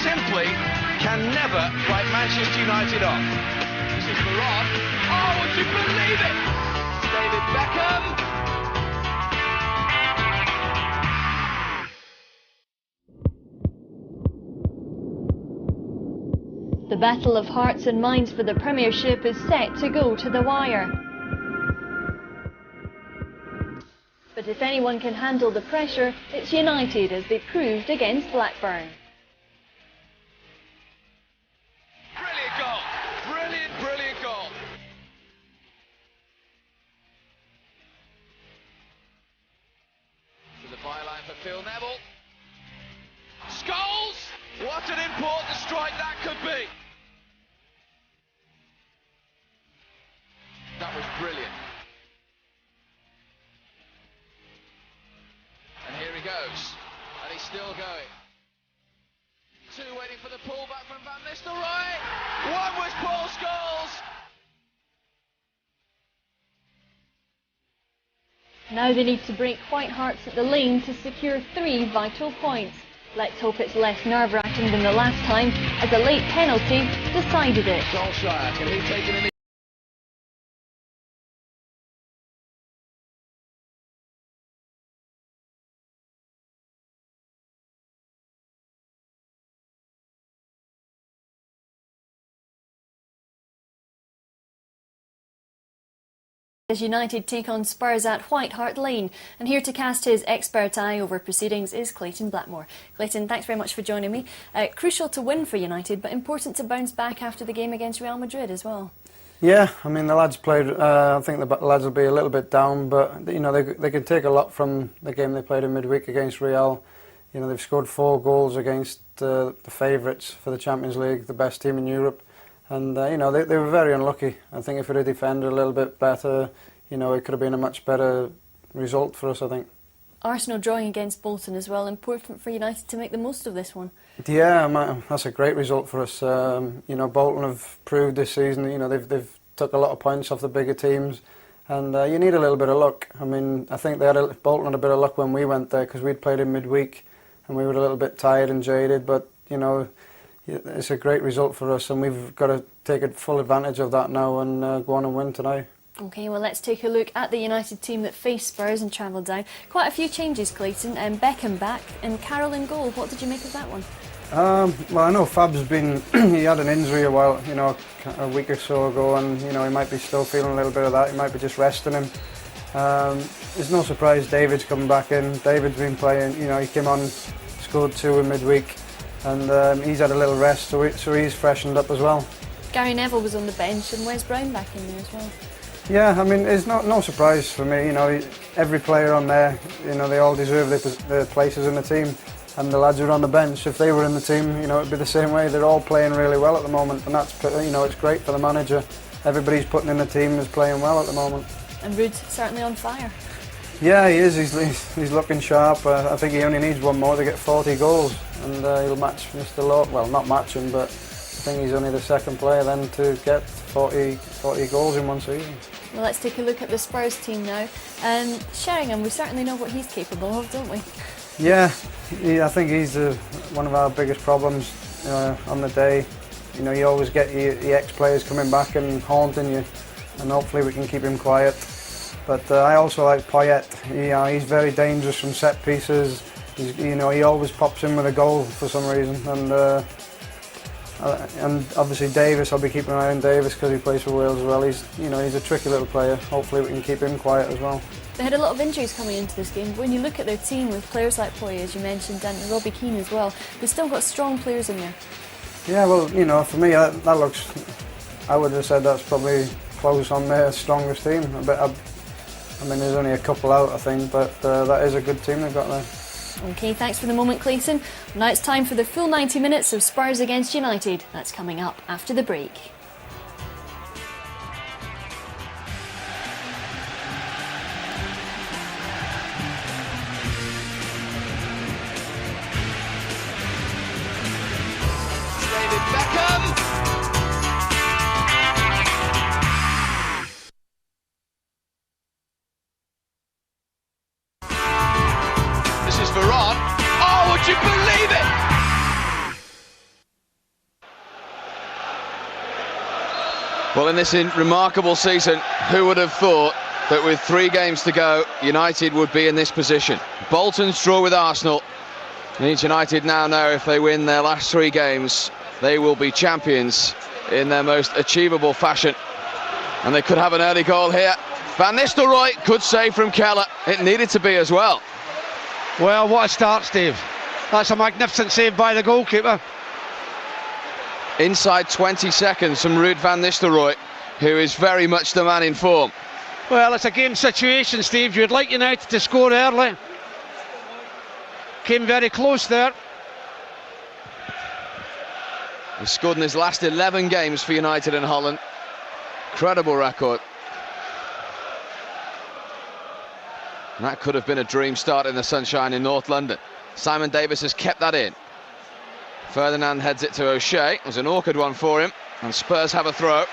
simply can never write Manchester United off. This is Varane. Oh, would you believe it? David Beckham. The battle of hearts and minds for the Premiership is set to go to the wire. But if anyone can handle the pressure, it's United, as they proved against Blackburn. Brilliant goal. Brilliant goal. To the byline for Phil Neville. Scholes! What an important strike that could be. That was brilliant. And here he goes. And he's still going. Two waiting for the pullback from Van Nistelrooy. One was Paul Scholes. Now they need to break White Harts at the Lane to secure 3 vital points. Let's hope it's less nerve-wracking than the last time, as a late penalty decided it. Solskjaer, can he take an As United take on Spurs at White Hart Lane, and here to cast his expert eye over proceedings is Clayton Blackmore. Clayton, thanks very much for joining me. Crucial to win for United, but important to bounce back after the game against Real Madrid as well. Yeah, I mean the lads played. I think the lads will be a little bit down, but you know they can take a lot from the game they played in midweek against Real. You know they've scored 4 goals against the favourites for the Champions League, the best team in Europe. And, you know, they were very unlucky. I think if we'd have defended a little bit better, you know, it could have been a much better result for us, I think. Arsenal drawing against Bolton as well. Important for United to make the most of this one. Yeah, that's a great result for us. You know, Bolton have proved this season, you know, they've took a lot of points off the bigger teams. And you need a little bit of luck. I mean, I think Bolton had a bit of luck when we went there because we'd played in midweek and we were a little bit tired and jaded. But, you know, it's a great result for us, and we've got to take full advantage of that now and go on and win tonight. OK, well, let's take a look at the United team that faced Spurs and travelled down. Quite a few changes, Clayton, and Beckham back and Carroll in goal. What did you make of that one? Well, I know Fab's been, he had an injury a while, you know, a week or so ago, and, you know, he might be still feeling a little bit of that. He might be just resting him. It's no surprise David's coming back in. David's been playing, you know, he came on, scored 2 in midweek. And he's had a little rest, so he's freshened up as well. Gary Neville was on the bench, and Wes Brown back in there as well. Yeah, I mean, it's no surprise for me. You know, every player on there, you know, they all deserve their places in the team. And the lads who are on the bench, if they were in the team, you know, it'd be the same way. They're all playing really well at the moment, and that's, you know, it's great for the manager. Everybody's putting in the team is playing well at the moment. And Ruud certainly on fire. Yeah, he is. He's looking sharp. I think he only needs one more to get 40 goals, and he'll match Mr. Lowe. Well, not match him, but I think he's only the second player then to get 40 goals in one season. Well, let's take a look at the Spurs team now. Sheringham, we certainly know what he's capable of, don't we? Yeah, I think he's one of our biggest problems on the day. You know, you always get your ex-players coming back and haunting you, and hopefully we can keep him quiet. But I also like Payet. He's very dangerous from set pieces. You know, he always pops in with a goal for some reason. And obviously Davis, I'll be keeping an eye on Davis because he plays for Wales as well. He's a tricky little player. Hopefully we can keep him quiet as well. They had a lot of injuries coming into this game. When you look at their team with players like Poyet, as you mentioned, and Robbie Keane as well, they've still got strong players in there. Yeah, well, you know, for me that looks. I would have said that's probably close on their strongest team. I mean, there's only a couple out, I think, but that is a good team they've got there. OK, thanks for the moment, Clayton. Now it's time for the full 90 minutes of Spurs against United. That's coming up after the break. David Beckham. This is Varane. Oh, would you believe it? Well, in this remarkable season, who would have thought that with 3 games to go, United would be in this position? Bolton's draw with Arsenal means United now know if they win their last 3 games, they will be champions in their most achievable fashion. And they could have an early goal here. Van Nistelrooy, good save from Keller. It needed to be as well. Well, what a start, Steve. That's a magnificent save by the goalkeeper. Inside 20 seconds from Ruud van Nistelrooy, who is very much the man in form. Well, it's a game situation, Steve. You'd like United to score early. Came very close there. He's scored in his last 11 games for United in Holland. Incredible record. And that could have been a dream start in the sunshine in North London. Simon Davis has kept that in. Ferdinand heads it to O'Shea. It was an awkward one for him, and Spurs have a throw.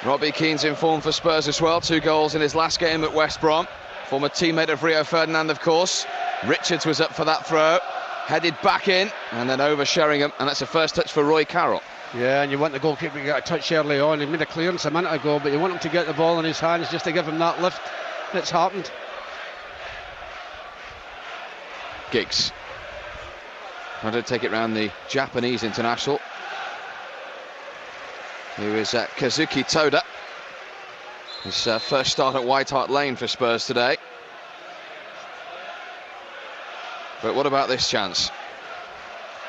Robbie Keane's in form for Spurs as well. 2 goals in his last game at West Brom. Former teammate of Rio Ferdinand, of course. Richards was up for that throw. Headed back in, and then over Sheringham, and that's a first touch for Roy Carroll. Yeah, and you want the goalkeeper to get a touch early on. He made a clearance a minute ago, but you want him to get the ball in his hands just to give him that lift. It's happened. Giggs. Trying to take it round the Japanese international, who is Kazuki Toda. His first start at White Hart Lane for Spurs today. But what about this chance?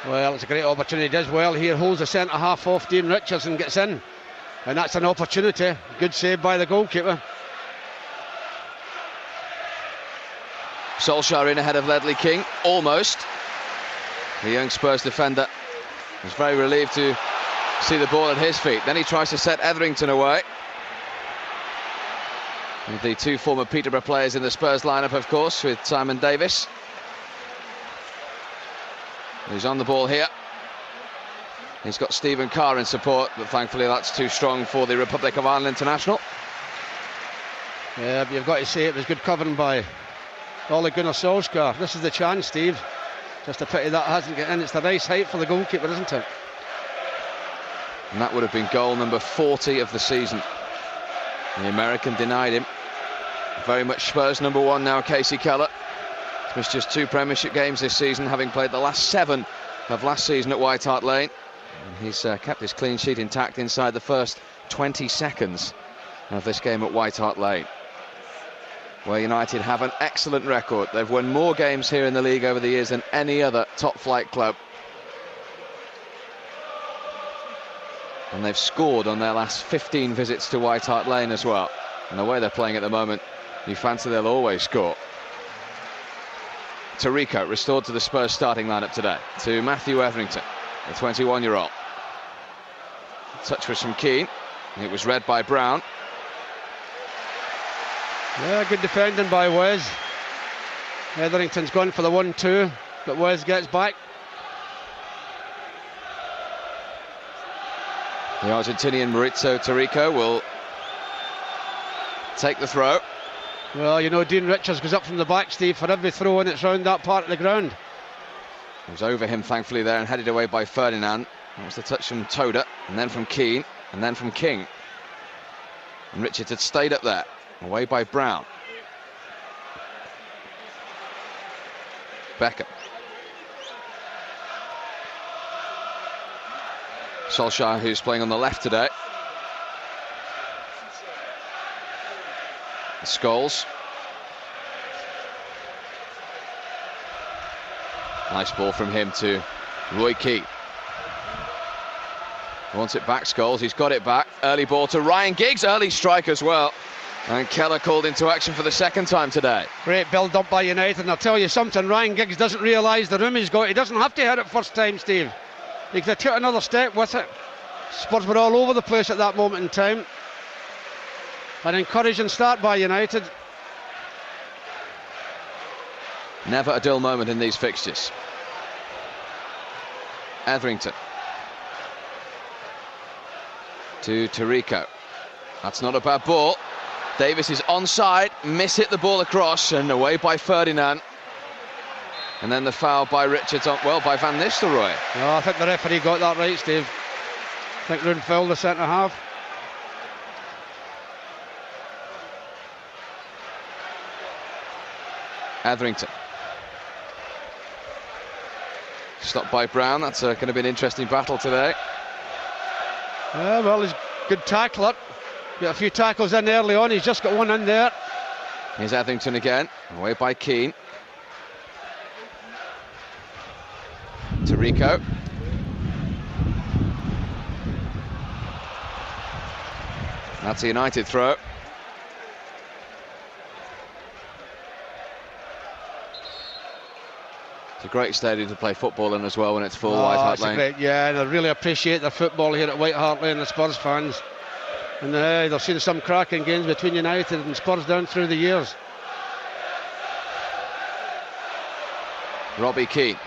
Well, it's a great opportunity. He does well here, holds the centre-half off Dean Richards and gets in. And that's an opportunity. Good save by the goalkeeper. Solskjaer in ahead of Ledley King, almost. The young Spurs defender was very relieved to see the ball at his feet. Then he tries to set Etherington away. And the 2 former Peterborough players in the Spurs lineup, of course, with Simon Davis. He's on the ball here. He's got Stephen Carr in support, but thankfully that's too strong for the Republic of Ireland international. Yeah, but you've got to say it was good covering by Ole Gunnar Solskjaer. This is the chance, Steve. Just a pity that hasn't got in. It's the nice height for the goalkeeper, isn't it? And that would have been goal number 40 of the season. The American denied him. Very much Spurs number 1 now, Casey Keller. He's missed just 2 Premiership games this season, having played the last 7 of last season at White Hart Lane. And he's kept his clean sheet intact inside the first 20 seconds of this game at White Hart Lane, where United have an excellent record. They've won more games here in the league over the years than any other top-flight club. And they've scored on their last 15 visits to White Hart Lane as well. And the way they're playing at the moment, you fancy they'll always score. Tarico restored to the Spurs starting lineup today, to Matthew Etherington, the 21-year-old. Touch was from Keane. It was read by Brown. Yeah, good defending by Wes. Etherington's gone for the 1-2, but Wes gets back. The Argentinian Maurizio Tarico will take the throw. Well, you know, Dean Richards goes up from the back, Steve, for every throw, and it's round that part of the ground. It was over him, thankfully, there, and headed away by Ferdinand. That was the touch from Toda, and then from Keane, and then from King. And Richards had stayed up there, away by Brown. Beckham. Solskjaer, who's playing on the left today. Scholes. Nice ball from him to Roy Keane. Wants it back, Scholes. He's got it back. Early ball to Ryan Giggs. Early strike as well. And Keller called into action for the 2nd time today. Great build-up by United, and I'll tell you something, Ryan Giggs doesn't realise the room he's got. He doesn't have to hit it first time, Steve. He could have took another step with it. Spurs were all over the place at that moment in time. An encouraging start by United. Never a dull moment in these fixtures. Etherington. To Tarico. That's not a bad ball. Davis is onside, hit the ball across, and away by Ferdinand. And then the foul by Richards, by Van Nistelrooy. No, I think the referee got that right, Steve. think Roon fouled the centre half. Etherington. Stopped by Brown. That's going to be an interesting battle today. Well, he's a good tackler. Got a few tackles in early on. He's just got one in there. Here's Etherington again. Away by Keane. To Rico. That's a United throw. It's a great stadium to play football in as well when it's full. White Hart Lane. Yeah, and I really appreciate their football here at White Hart Lane, the Spurs fans. And they've seen some cracking games between United and Spurs down through the years. Robbie Keane.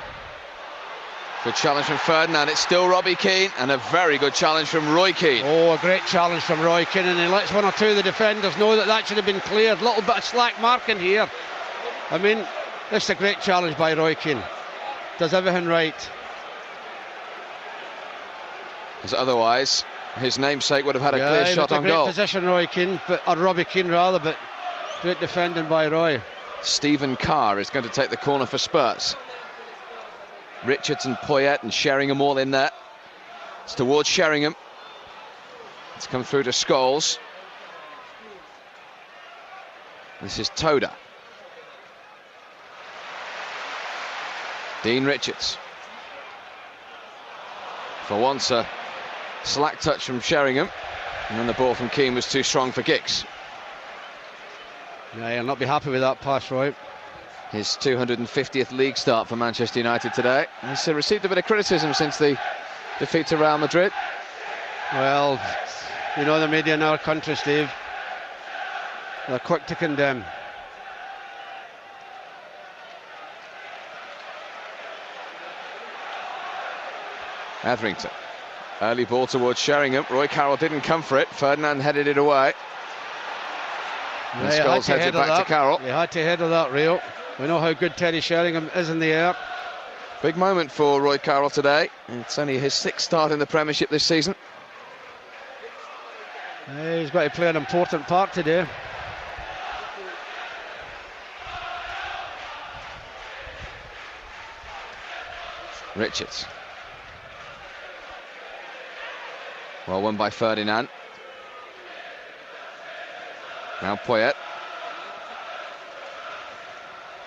Good challenge from Ferdinand. It's still Robbie Keane, and a very good challenge from Roy Keane. Oh, a great challenge from Roy Keane, and he lets one or two of the defenders know that should have been cleared. A little bit of slack marking here. I mean, this is a great challenge by Roy Keane. Does everything right. As otherwise, his namesake would have had a clear shot on goal. Great position, Roy Keane, or Robbie Keane rather, but great defending by Roy. Stephen Carr is going to take the corner for Spurs. Richardson, Poyet and Sheringham all in there. It's towards Sheringham. It's come through to Scholes. This is Toda. Dean Richards. For once a slack touch from Sheringham, and then the ball from Keane was too strong for Giggs. Yeah, he'll not be happy with that pass, Roy. His 250th league start for Manchester United today. He's received a bit of criticism since the defeat to Real Madrid. Well, you know the media in our country, Steve, they're quick to condemn. Etherington. Early ball towards Sheringham. Roy Carroll didn't come for it. Ferdinand headed it away. And Scholes heads it back to Carroll. You had to head of that, Rio. We know how good Teddy Sheringham is in the air. Big moment for Roy Carroll today. It's only his 6th start in the Premiership this season. He's got to play an important part today. Richards. Well won by Ferdinand. Now Poyet.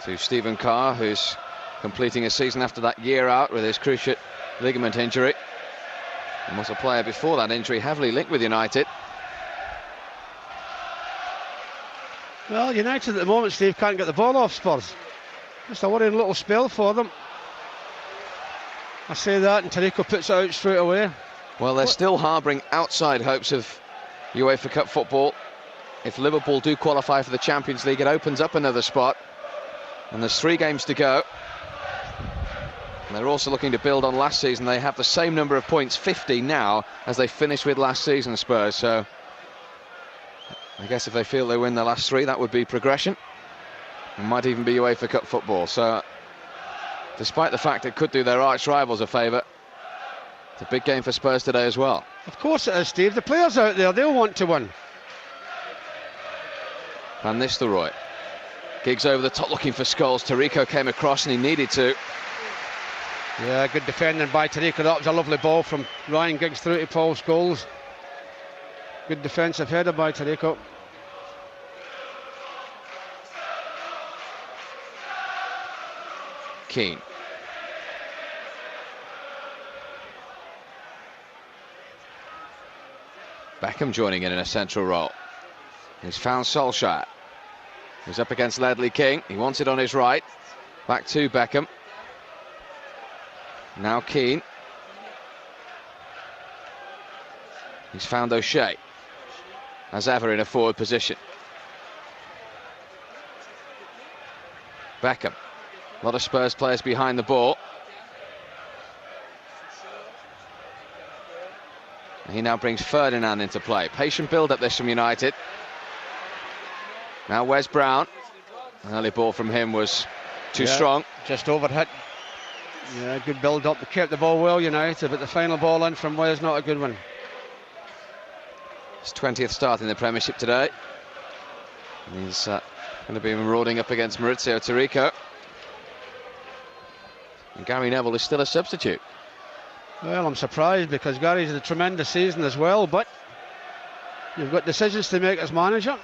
To Stephen Carr, who's completing a season after that year out with his cruciate ligament injury. And was a player before that injury heavily linked with United. Well, United at the moment, Steve, can't get the ball off Spurs. Just a worrying little spell for them. I say that and Tarico puts it out straight away. Well, they're still harbouring outside hopes of UEFA Cup football. If Liverpool do qualify for the Champions League, it opens up another spot. And there's 3 games to go. And they're also looking to build on last season. They have the same number of points, 50 now, as they finished with last season, Spurs. So I guess if they feel they win the last 3, that would be progression. It might even be UEFA Cup football. So despite the fact it could do their arch rivals a favour, it's a big game for Spurs today as well. Of course it is, Steve. The players out there, they'll want to win. Van Nistelrooy. Giggs over the top looking for Scholes. Tarico came across and he needed to. Yeah, good defending by Tarico. That was a lovely ball from Ryan Giggs through to Paul Scholes. Good defensive header by Tarico. Keane. Beckham joining in a central role. He's found Solskjaer. He's up against Ledley King. He wants it on his right. Back to Beckham. Now Keane. He's found O'Shea. As ever in a forward position. Beckham. A lot of Spurs players behind the ball. He now brings Ferdinand into play. Patient build-up this from United. Now Wes Brown. An early ball from him was too strong. Just overhit. Yeah, good build-up. They kept the ball well, United, but the final ball in from Wes, not a good one. His 20th start in the Premiership today. And he's going to be marauding up against Maurizio Tirico. And Gary Neville is still a substitute. Well, I'm surprised because Gary's had a tremendous season as well, but you've got decisions to make as manager.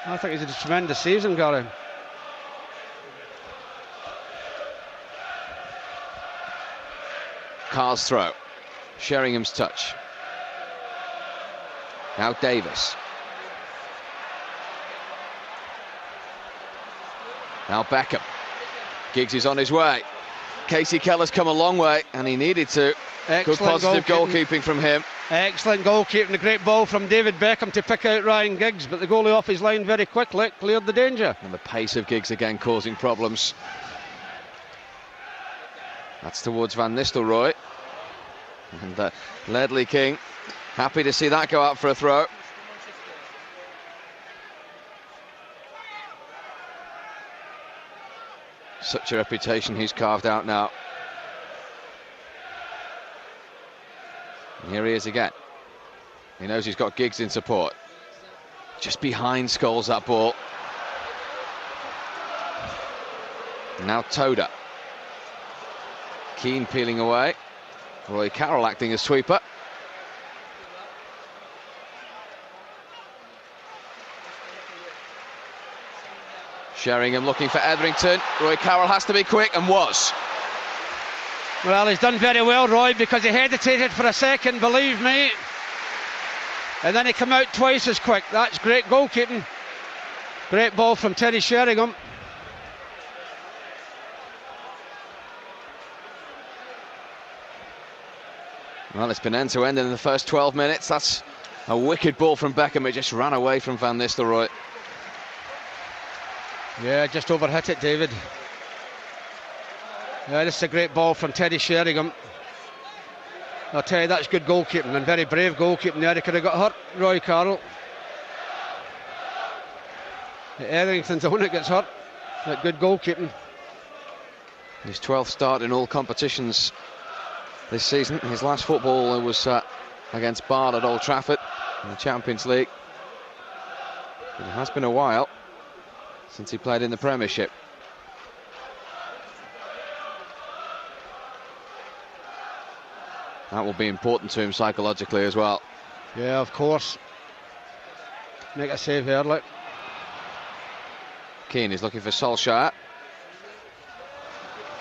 I think he's had a tremendous season, Gary. Carr's throw. Sheringham's touch. Now Davis. Now Beckham. Giggs is on his way. Casey Keller's come a long way, and he needed to. Excellent good positive goalkeeping from him. Excellent goalkeeping. A great ball from David Beckham to pick out Ryan Giggs, but the goalie off his line very quickly cleared the danger. And the pace of Giggs again causing problems. That's towards Van Nistelrooy. And Ledley King happy to see that go out for a throw. Such a reputation he's carved out now. And here he is again. He knows he's got Giggs in support. Just behind Scholes, that ball. And now Toda. Keane peeling away. Roy Carroll acting as sweeper. Sheringham looking for Etherington. Roy Carroll has to be quick, and was. Well, he's done very well, Roy, because he hesitated for a second, believe me. And then he came out twice as quick. That's great goalkeeping. Great ball from Terry Sheringham. Well, it's been end-to-end in the first 12 minutes. That's a wicked ball from Beckham. It just ran away from Van Nistelrooy. Yeah, just overhit it, David. Yeah, this is a great ball from Teddy Sheringham. I'll tell you, that's good goalkeeping, and very brave goalkeeping there. He could have got hurt, Roy Carroll. Etherington's the one that gets hurt. But good goalkeeping. His 12th start in all competitions this season. His last football was against Bard at Old Trafford in the Champions League. It has been a while since he played in the Premiership. That will be important to him psychologically as well. Yeah, of course. Make a save early. Keane is looking for Solskjaer.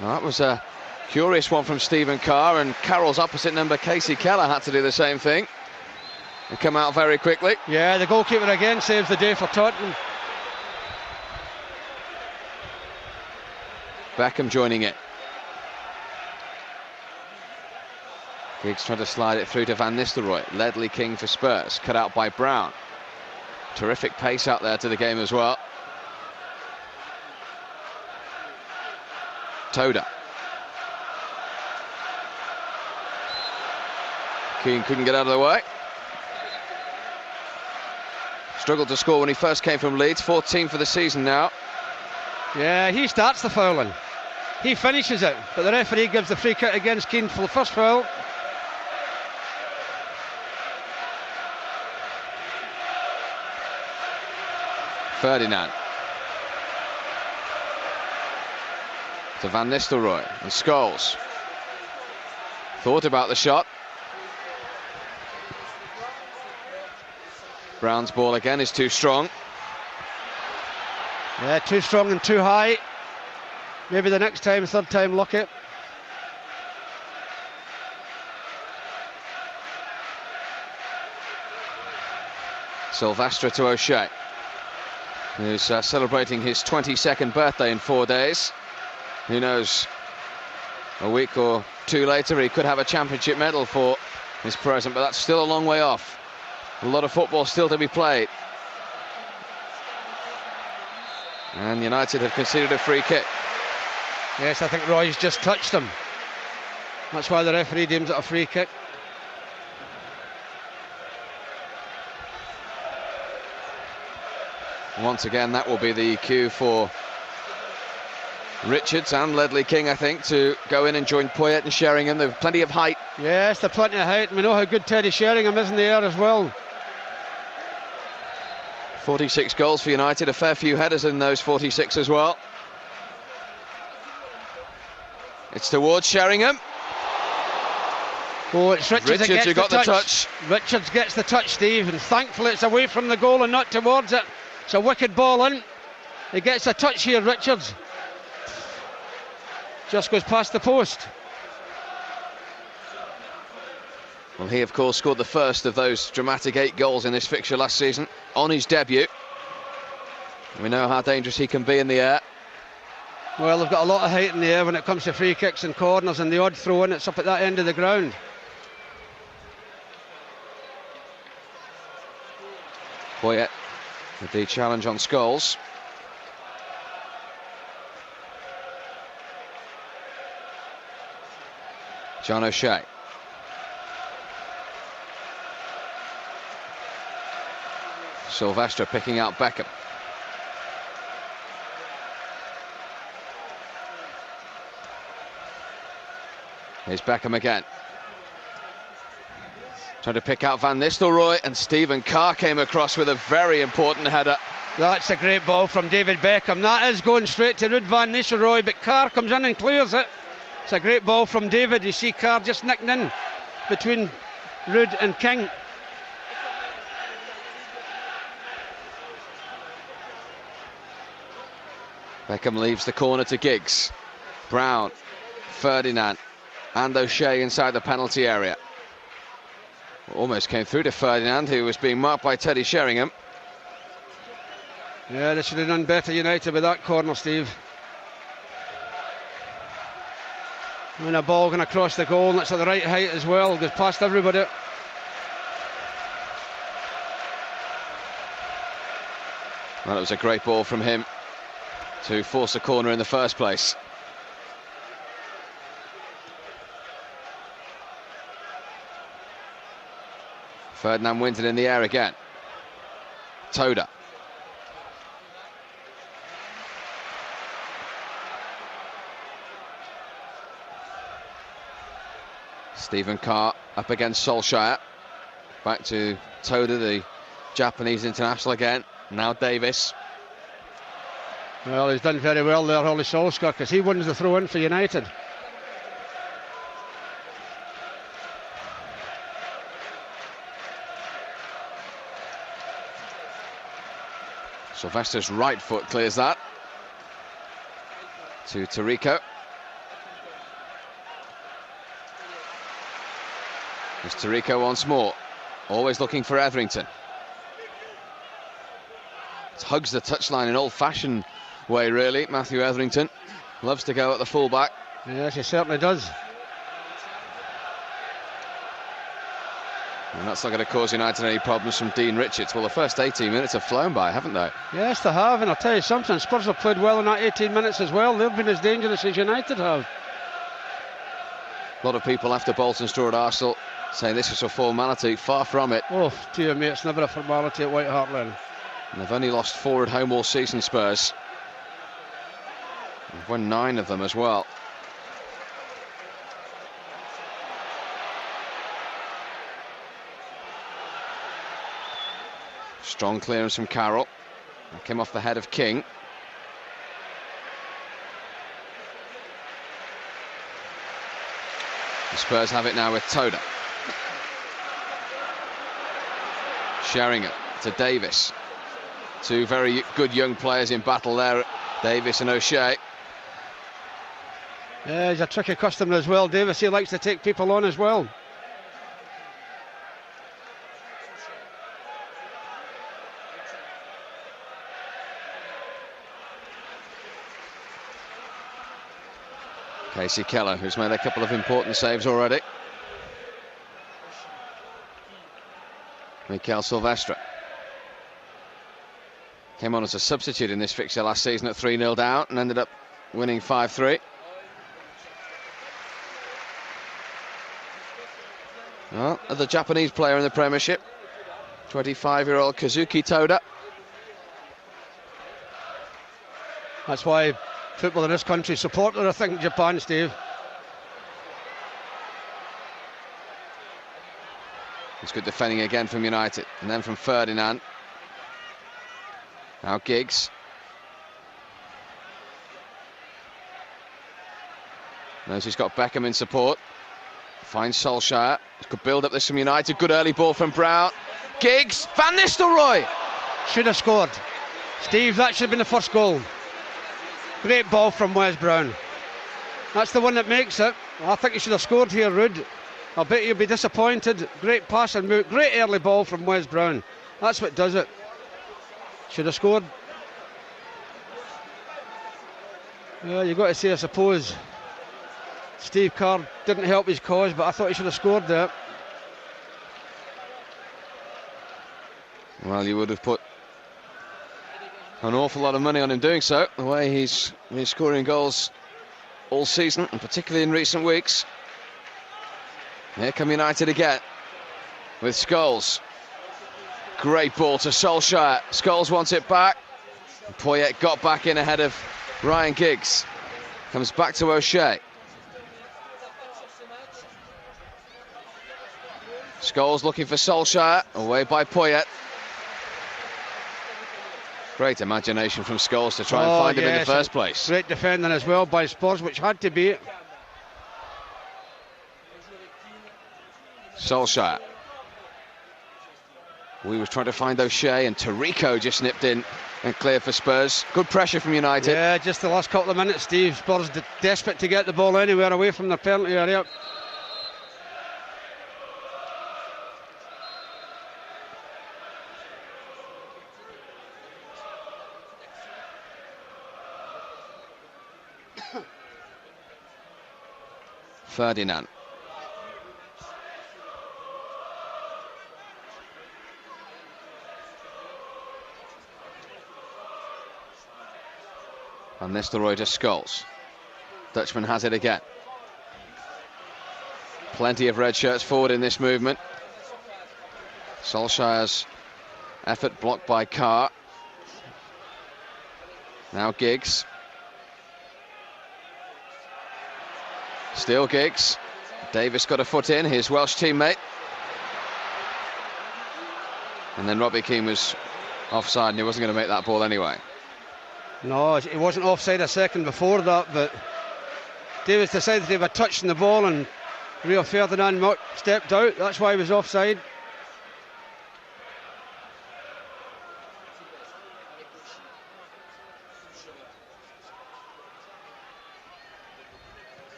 Now, that was a curious one from Stephen Carr, and Carroll's opposite number, Casey Keller, had to do the same thing and come out very quickly. Yeah, the goalkeeper again saves the day for Tottenham. Beckham joining it. Giggs trying to slide it through to Van Nistelrooy. Ledley King for Spurs, cut out by Brown. Terrific pace out there to the game as well. Toda. Keane couldn't get out of the way. Struggled to score when he first came from Leeds. 14 for the season now. Yeah, he starts the fouling. He finishes it, but the referee gives the free kick against Keane for the first foul. Ferdinand. To Van Nistelrooy and Scholes. Thought about the shot. Brown's ball again is too strong. Yeah, too strong and too high. Maybe the next time, third time lucky. Silvestre to O'Shea, who's celebrating his 22nd birthday in 4 days. Who knows, a week or two later he could have a championship medal for his present, but that's still a long way off. A lot of football still to be played. And United have conceded a free kick. Yes, I think Roy's just touched him. That's why the referee deems it a free kick. Once again, that will be the cue for Richards and Ledley King, I think, to go in and join Poyet and Sheringham. They've plenty of height. Yes, they're plenty of height. We know how good Teddy Sheringham is in the air as well. 46 goals for United, a fair few headers in those 46 as well. It's towards Sheringham. Oh, it's Richards who got the touch. Richards gets the touch, Steve, and thankfully it's away from the goal and not towards it. It's a wicked ball in. He gets a touch here, Richards. Just goes past the post. Well, he, of course, scored the first of those dramatic 8 goals in this fixture last season on his debut. We know how dangerous he can be in the air. Well, they've got a lot of height in the air when it comes to free kicks and corners, and the odd throw in, it's up at that end of the ground. Poyet with the challenge on Scholes. John O'Shea. Silvestre picking out Beckham. Here's Beckham again. Trying to pick out Van Nistelrooy, and Stephen Carr came across with a very important header. That's a great ball from David Beckham. That is going straight to Ruud Van Nistelrooy, but Carr comes in and clears it. It's a great ball from David. You see Carr just nicked in between Ruud and King. Beckham leaves the corner to Giggs. Brown, Ferdinand, and O'Shea inside the penalty area. Almost came through to Ferdinand, who was being marked by Teddy Sheringham. Yeah, they should have done better, United, with that corner, Steve. And a ball going across the goal, and it's at the right height as well. Goes past everybody. Well, it was a great ball from him to force a corner in the first place. Ferdinand wins it in the air again. Toda. Stephen Carr up against Solskjaer. Back to Toda, the Japanese international again. Now Davis. Well, he's done very well there, Ole Solskjaer, because he wins the throw-in for United. Sylvester's right foot clears that. To Tarico. There's Tarico once more. Always looking for Etherington. Hugs the touchline in old-fashioned way, really. Matthew Etherington loves to go at the fullback. Yes, he certainly does. And that's not going to cause United any problems from Dean Richards. Well, the first 18 minutes have flown by, haven't they? Yes, they have, and I'll tell you something, Spurs have played well in that 18 minutes as well. They've been as dangerous as United have. A lot of people after Bolton Straw at Arsenal saying this is a formality. Far from it. Oh, dear me, it's never a formality at White Hart Lane. And they've only lost 4 at home all season, Spurs. They've won 9 of them as well. Strong clearance from Carroll. That came off the head of King. The Spurs have it now with Toda. Sheringham to Davis. 2 very good young players in battle there, Davis and O'Shea. Yeah, he's a tricky customer as well, Davis. He likes to take people on as well. Casey Keller, who's made a couple of important saves already. Mikel Silvestre came on as a substitute in this fixture last season at 3-0 down and ended up winning 5-3. Well, the Japanese player in the Premiership, 25-year-old Kazuki Toda. That's why football in this country supporter, I think, Japan, Steve. It's good defending again from United, and then from Ferdinand. Now Giggs. Knows he's got Beckham in support. Finds Solskjaer. Could build up this from United. Good early ball from Brown. Giggs. Van Nistelrooy. Should have scored. Steve, that should have been the first goal. Great ball from Wes Brown. That's the one that makes it. I think he should have scored here, Rude. I bet you'll be disappointed. Great pass and move. Great early ball from Wes Brown. That's what does it. Should have scored. Well, you've got to say, I suppose, Steve Kerr didn't help his cause, but I thought he should have scored there. Well, you would have put an awful lot of money on him doing so, the way he's been scoring goals all season, and particularly in recent weeks. Here come United again with Scholes. Great ball to Solskjaer. Scholes wants it back. Poyet got back in ahead of Ryan Giggs. Comes back to O'Shea. Scholes looking for Solskjaer. Away by Poyet. Great imagination from Scholes to try and find him in the first place. Great defending as well by Spurs, which had to be. Solskjaer. We was trying to find O'Shea, and Tarico just nipped in and cleared for Spurs. Good pressure from United. Yeah, just the last couple of minutes, Steve. Spurs desperate to get the ball anywhere away from the penalty area. Ferdinand. And Nistelrooy to Scholes. Dutchman has it again. Plenty of red shirts forward in this movement. Solskjaer's effort blocked by Carr. Now Giggs. Still Giggs. Davis got a foot in, his Welsh teammate. And then Robbie Keane was offside and he wasn't going to make that ball anyway. No, he wasn't offside a second before that, but Davis decided to have a touch on the ball and Rio Ferdinand stepped out. That's why he was offside.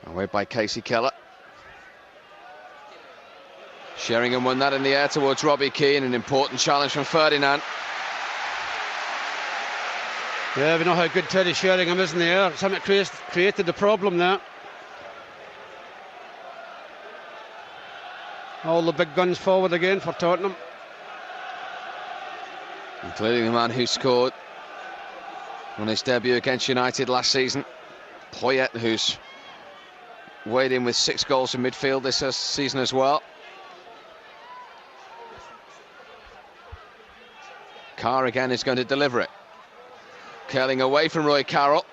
Away by Casey Keller. Sheringham won that in the air towards Robbie Keane. An important challenge from Ferdinand. Yeah, we know how good Teddy Sheringham is in the air. Something created the problem there. All the big guns forward again for Tottenham. Including the man who scored on his debut against United last season. Poyet, who's weighed in with 6 goals in midfield this season as well. Carr again is going to deliver it. Curling away from Roy Carroll.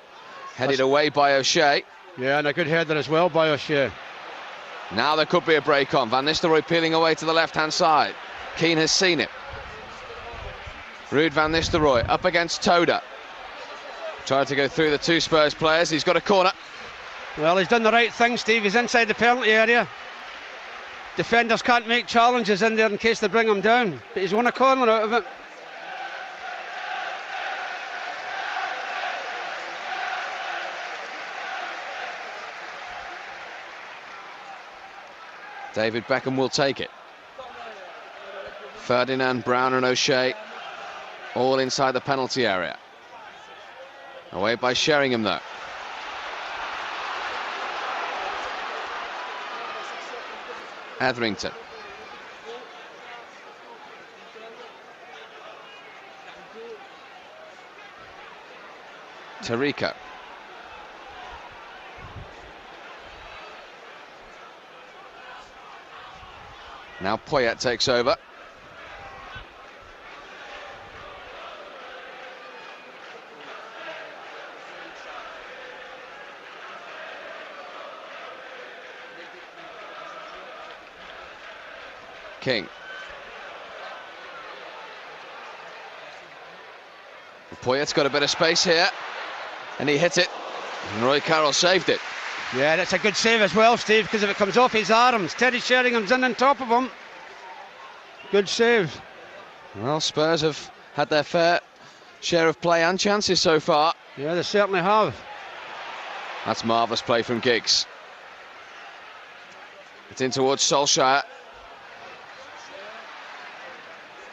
Headed away by O'Shea. Yeah, and a good header as well by O'Shea. Now there could be a break on. Van Nistelrooy peeling away to the left-hand side. Keane has seen it. Ruud van Nistelrooy up against Toda. Tried to go through the 2 Spurs players. He's got a corner. Well, he's done the right thing, Steve. He's inside the penalty area. Defenders can't make challenges in there in case they bring him down. But he's won a corner out of it. David Beckham will take it. Ferdinand, Brown and O'Shea all inside the penalty area. Away by Sheringham though. Etherington. Tarico. Now Poyet takes over. King. Poyet's got a bit of space here, and he hit it, and Roy Carroll saved it. Yeah, that's a good save as well, Steve, because if it comes off his arms, Teddy Sheringham's in on top of him. Good save. Well, Spurs have had their fair share of play and chances so far. Yeah, they certainly have. That's marvellous play from Giggs. It's in towards Solskjaer.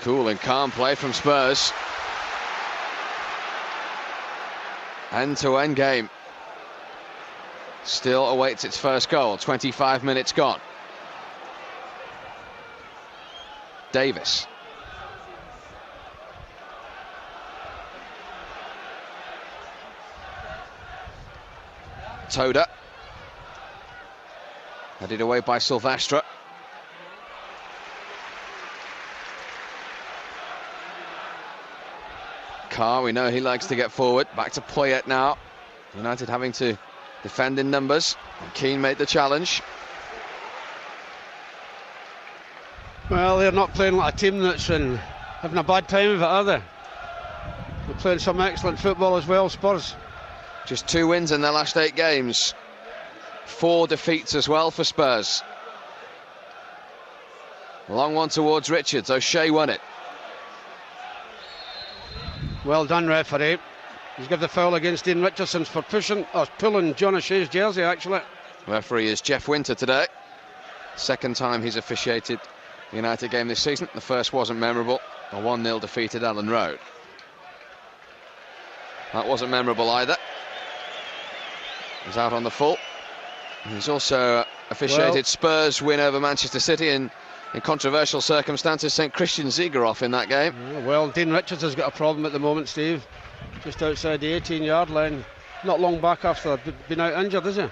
Cool and calm play from Spurs. End-to-end game. Still awaits its first goal. 25 minutes gone. Davis. Toda. Headed away by Silvestre. Carr, we know he likes to get forward. Back to Poyet now. United having to defend in numbers. Keane made the challenge. Well, they're not playing like a team that's having a bad time of it, are they? They're playing some excellent football as well, Spurs. Just 2 wins in their last 8 games. 4 defeats as well for Spurs. Long one towards Richards. O'Shea won it. Well done, referee. He's given the foul against Dean Richardson for pulling John O'Shea's jersey, actually. Referee is Jeff Winter today. Second time he's officiated the United game this season. The first wasn't memorable. A 1-0 defeat at Ellen Road. That wasn't memorable either. He's out on the full. He's also officiated Spurs win over Manchester City in controversial circumstances. St Christian Ziegoroff in that game. Well, Dean Richards has got a problem at the moment, Steve. Just outside the 18-yard line. Not long back after being out injured, is he?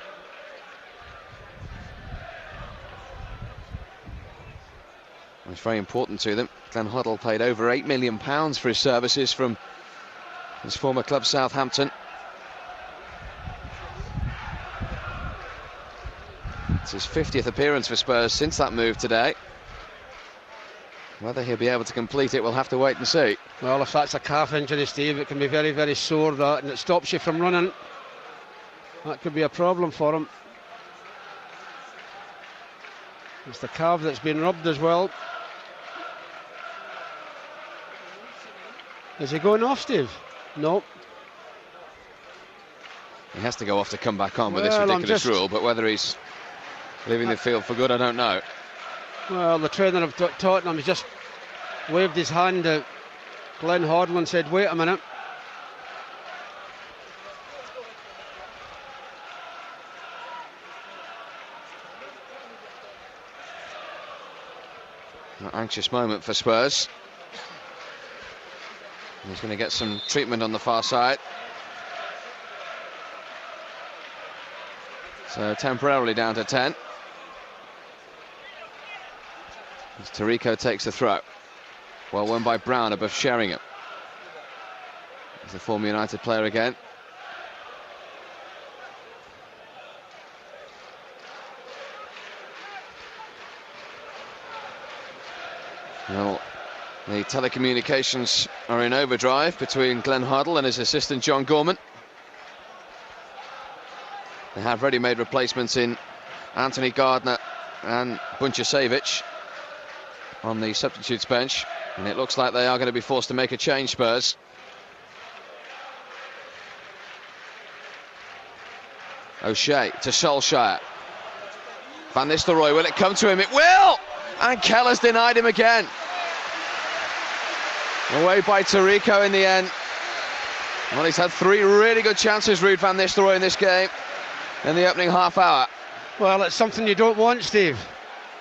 It's very important to them. Glenn Hoddle paid over £8 million for his services from his former club Southampton. It's his 50th appearance for Spurs since that move today. Whether he'll be able to complete it, we'll have to wait and see. Well, if that's a calf injury, Steve, it can be very, very sore, that, and it stops you from running. That could be a problem for him. It's the calf that's been rubbed as well. Is he going off, Steve? No. He has to go off to come back on with this ridiculous rule, but whether he's leaving the field for good, I don't know. Well, the trainer of Tottenham has just waved his hand at Glenn Hoddle and said, wait a minute. An anxious moment for Spurs. He's going to get some treatment on the far side. So temporarily down to 10. As Tarico takes the throw. Well won by Brown above Sheringham. He's a former United player again. Well, the telecommunications are in overdrive between Glenn Hoddle and his assistant John Gorman. They have ready-made replacements in Anthony Gardner and Bunchasevich on the substitutes bench, and it looks like they are going to be forced to make a change, Spurs. O'Shea to Solskjaer. Van Nistelrooy, will it come to him? It will! And Keller's denied him again. Away by Tarico in the end. Well, he's had 3 really good chances, Ruud van Nistelrooy, in this game in the opening half hour. Well, it's something you don't want, Steve.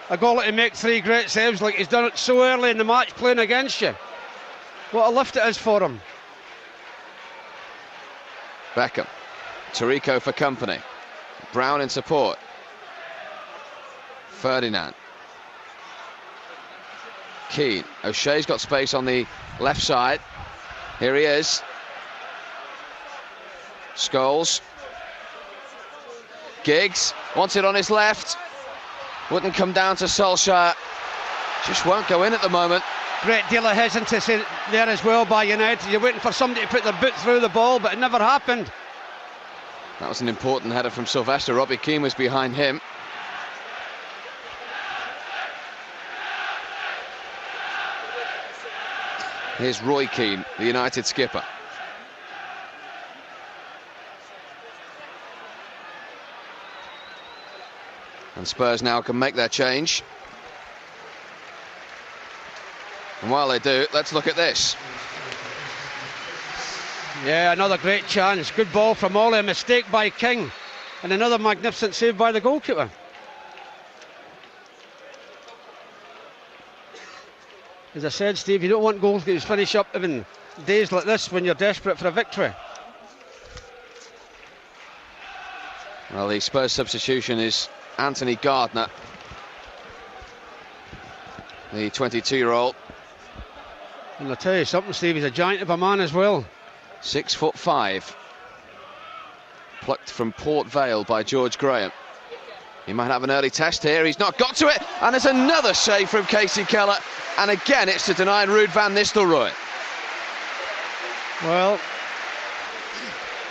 A goal to make 3 great saves like he's done it so early in the match playing against you. What a lift it is for him. Beckham. Tarico for company. Brown in support. Ferdinand. Keane. O'Shea's got space on the left side. Here he is. Scholes. Giggs wants it on his left. Wouldn't come down to Solskjaer. Just won't go in at the moment. Great deal of hesitancy there as well by United. You're waiting for somebody to put their boot through the ball, but it never happened. That was an important header from Sylvester. Robbie Keane was behind him. Here's Roy Keane, the United skipper. And Spurs now can make their change. And while they do, let's look at this. Yeah, another great chance. Good ball from Ollie, a mistake by King. And another magnificent save by the goalkeeper. As I said, Steve, you don't want goalkeepers to finish up even days like this when you're desperate for a victory. Well, the Spurs substitution is Anthony Gardner, the 22-year-old. And I'll tell you something, Steve, he's a giant of a man as well. 6'5", plucked from Port Vale by George Graham. He might have an early test here. He's not got to it, and there's another save from Casey Keller, and again it's to deny Ruud van Nistelrooy. Well,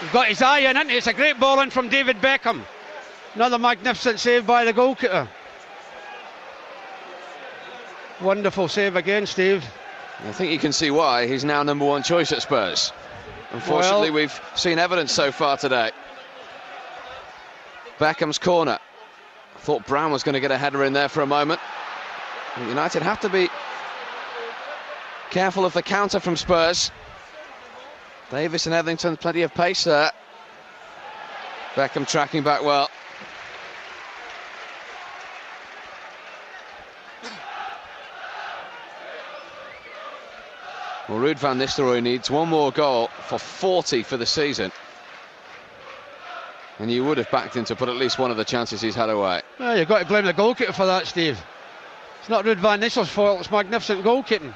he's got his eye in it. It's a great ball in from David Beckham. Another magnificent save by the goalkeeper. Wonderful save again, Steve. I think you can see why he's now number one choice at Spurs. Unfortunately, we've seen evidence so far today. Beckham's corner. I thought Brown was going to get a header in there for a moment. United have to be careful of the counter from Spurs. Davis and Etherington, plenty of pace there. Beckham tracking back well. Well, Ruud van Nistelrooy needs one more goal for 40 for the season. And you would have backed him to put at least one of the chances he's had away. Well, you've got to blame the goalkeeper for that, Steve. It's not Ruud van Nistelrooy's fault, it's magnificent goalkeeping.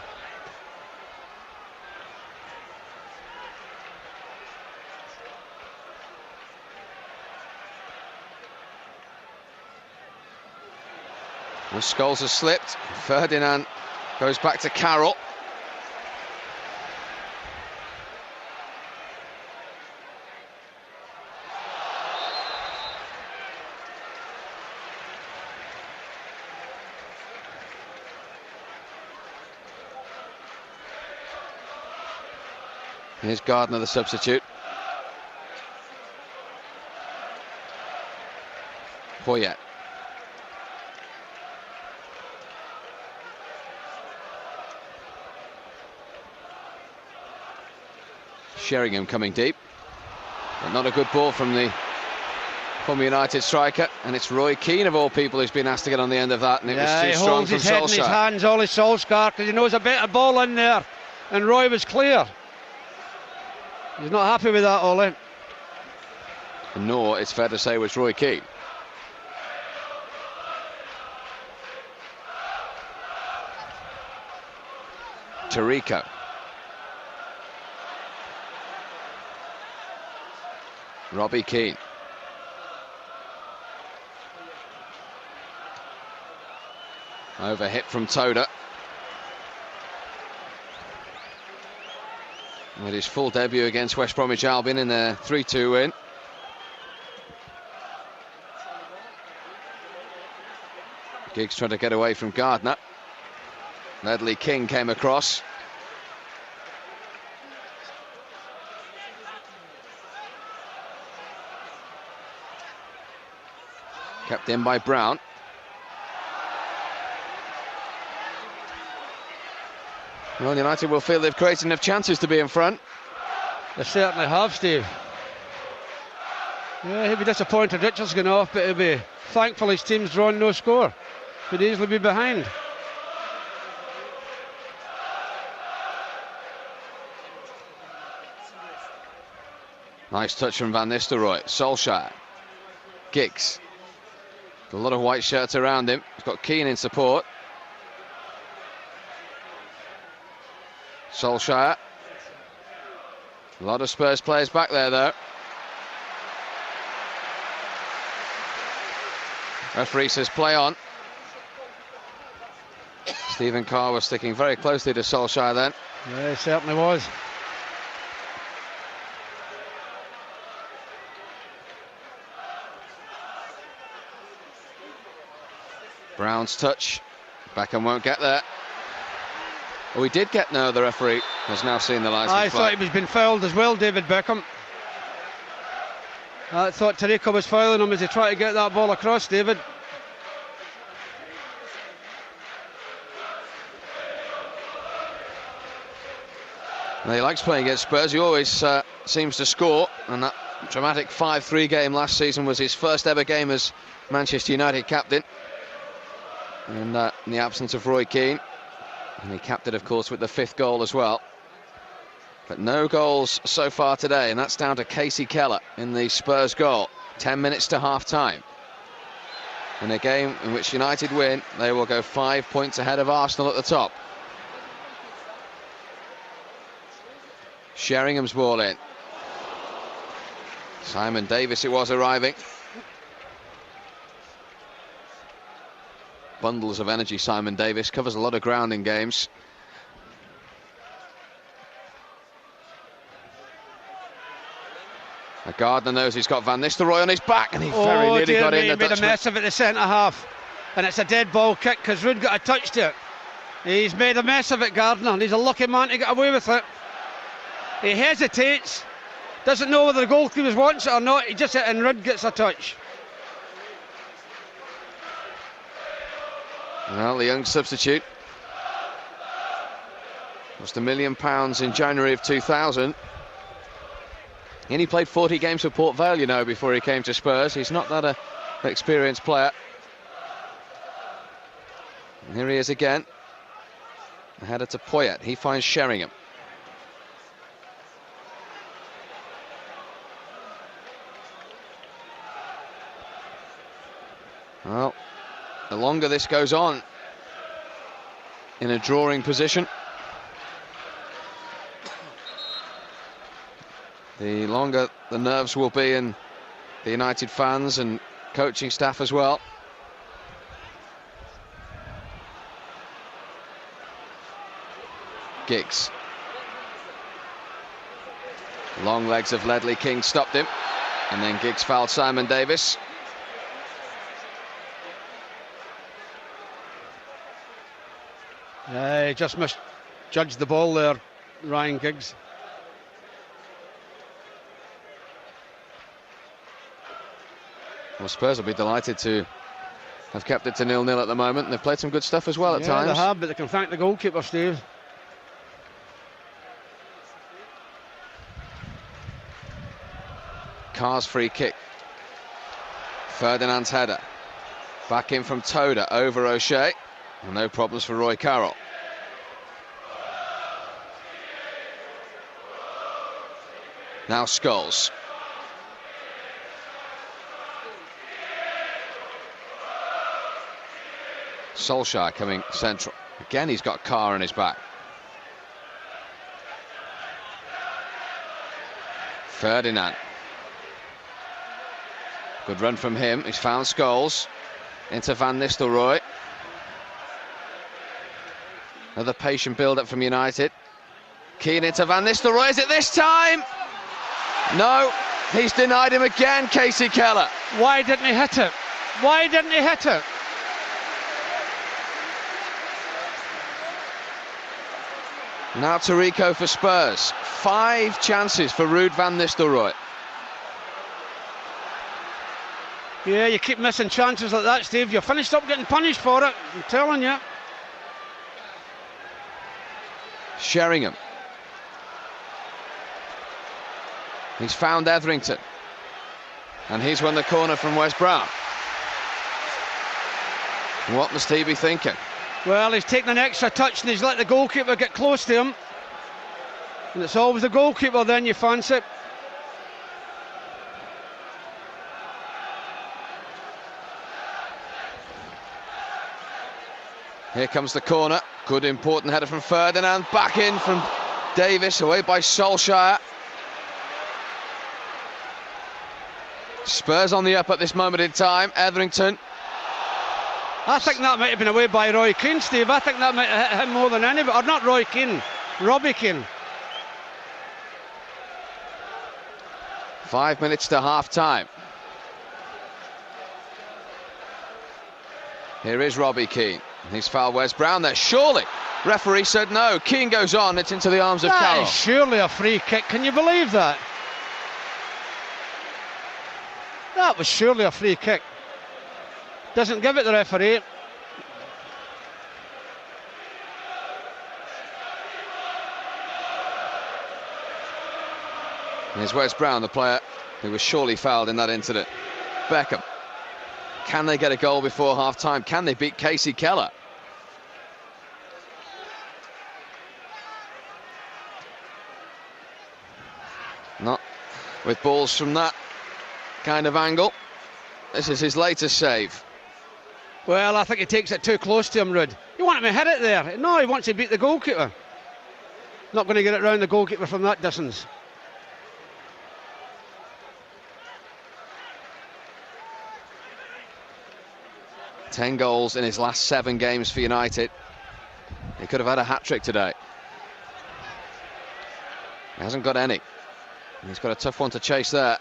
Well, Scholes has slipped. Ferdinand goes back to Carroll. Here's Gardner, the substitute. Poyet. Sheringham coming deep. But not a good ball from the former United striker. And it's Roy Keane, of all people, who's been asked to get on the end of that. And it was too strong from Solskjaer. He holds his head in his hands, Ollie Solskjaer, because he knows a better ball in there. And Roy was clear. He's not happy with that, Ollie. Nor, it's fair to say, was Roy Keane. Tarico. Robbie Keane. Over hit from Toda. With his full debut against West Bromwich Albion in their 3-2 win. Giggs trying to get away from Gardner. Ledley King came across. Kept in by Brown. Well, United will feel they've created enough chances to be in front. They certainly have, Steve. Yeah, he'll be disappointed Richards going off, but he'll be thankful his team's drawn no score. Could easily be behind. Nice touch from Van Nistelrooy. Solskjaer. Giggs. A lot of white shirts around him. He's got Keane in support. Solskjaer. A lot of Spurs players back there, though. Referee says play on. Stephen Carr was sticking very closely to Solskjaer then. Yeah, he certainly was. Brown's touch. Beckham won't get there. Oh, he did get no, the referee has now seen the license. I thought he was being fouled as well, David Beckham. I thought Tariko was fouling him as he tried to get that ball across, David. Well, he likes playing against Spurs. He always seems to score, and that dramatic 5-3 game last season was his first ever game as Manchester United captain, in the absence of Roy Keane. And he capped it, of course, with the 5th goal as well. But no goals so far today, and that's down to Casey Keller in the Spurs goal. 10 minutes to half-time. In a game in which United win, they will go 5 points ahead of Arsenal at the top. Sheringham's ball in. Simon Davis it was arriving. Bundles of energy, Simon Davis. Covers a lot of ground in games. Gardner knows he's got Van Nistelrooy on his back, and he very nearly got in. He made a mess of it, the centre half. And it's a dead ball kick because Rood got a touch to it. He's made a mess of it, Gardner, and he's a lucky man to get away with it. He hesitates, doesn't know whether the goalkeeper wants it or not. He just hit and Rood gets a touch. Well, the young substitute cost £1 million in January of 2000. He only played 40 games for Port Vale, you know, before he came to Spurs. He's not that experienced player. And here he is again. A header to Poyet. He finds Sheringham. Well, the longer this goes on in a drawing position, the longer the nerves will be in the United fans and coaching staff as well. Giggs. Long legs of Ledley King stopped him, and then Giggs fouled Simon Davis. He just misjudged the ball there, Ryan Giggs. Well, Spurs will be delighted to have kept it to 0-0 at the moment, and they've played some good stuff as well at times. They have, but they can thank the goalkeeper, Steve. Carr's free kick. Ferdinand's header. Back in from Toda over O'Shea. And no problems for Roy Carroll. Now Scholes. Solskjaer coming central. Again, he's got Carr on his back. Ferdinand. Good run from him. He's found Scholes. Into Van Nistelrooy. Another patient build-up from United. Keane into Van Nistelrooy. Is it this time? No. He's denied him again, Casey Keller. Why didn't he hit it? Why didn't he hit it? Now Tariko for Spurs. 5 chances for Ruud van Nistelrooy. Yeah, you keep missing chances like that, Steve. You're finished up getting punished for it, I'm telling you. Sheringham. He's found Etherington. And he's won the corner from Wes Brown. What must he be thinking? Well, he's taken an extra touch and he's let the goalkeeper get close to him. And it's always the goalkeeper then you fancy. Here comes the corner. Good important header from Ferdinand. Back in from Davis, away by Solskjaer. Spurs on the up at this moment in time. Etherington. I think that might have been away by Roy Keane, Steve. I think that might have hit him more than anybody. Or not Roy Keane, Robbie Keane. 5 minutes to half-time. Here is Robbie Keane. He's fouled Wes Brown there, surely. Referee said no. Keane goes on, it's into the arms of That Carroll. is surely a free kick. Can you believe that? That was surely a free kick. Doesn't give it the referee. Here's Wes Brown, the player who was surely fouled in that incident. Beckham. Can they get a goal before half-time? Can they beat Casey Keller? Not with balls from that kind of angle. This is his latest save. Well, I think he takes it too close to him, Rudd. You want him to hit it there. No, he wants to beat the goalkeeper. Not going to get it round the goalkeeper from that distance. Ten goals in his last 7 games for United. He could have had a hat-trick today. He hasn't got any. He's got a tough one to chase there.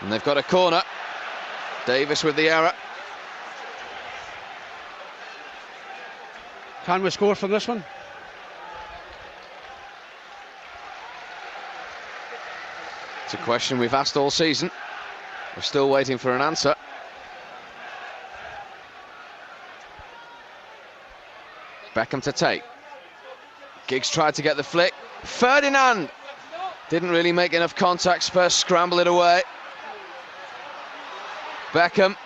And they've got a corner. Davis with the error. Can we score from this one? It's a question we've asked all season. We're still waiting for an answer. Beckham to take. Giggs tried to get the flick. Ferdinand didn't really make enough contact. Spurs scramble it away. Beckham.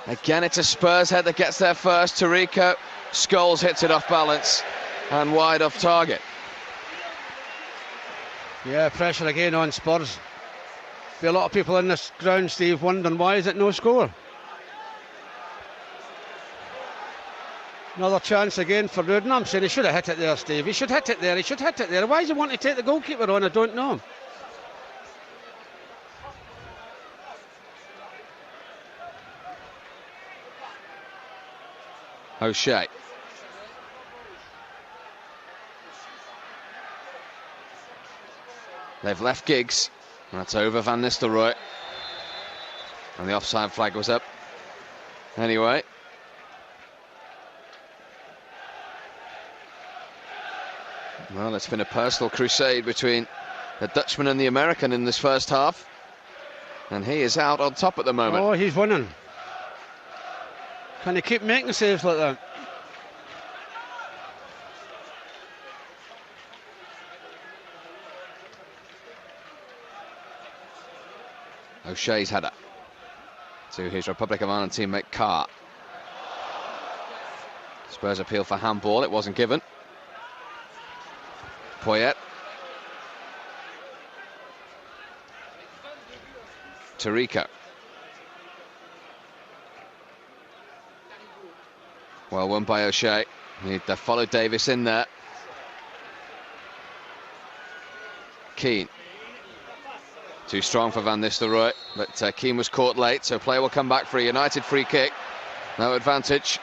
Again, it's a Spurs head that gets there first. Tarico. Scholes hits it off balance and wide off target. Yeah, pressure again on Spurs. Be a lot of people in this ground, Steve, wondering why is it no score. Another chance again for Rudden. I'm saying he should have hit it there, Steve. He should hit it there. He should hit it there. Why does he want to take the goalkeeper on? I don't know. O'Shea. They've left Giggs. That's over Van Nistelrooy. And the offside flag was up. Anyway. Well, it's been a personal crusade between the Dutchman and the American in this first half. And he is out on top at the moment. Oh, he's winning. Can he keep making saves like that? O'Shea's header to his Republic of Ireland teammate Carr. Spurs appeal for handball. It wasn't given. Poyet. Tarico. Well won by O'Shea. He followed Davis in there. Keane. Too strong for Van Nistelrooy, but Keane was caught late, so play will come back for a United free kick. No advantage.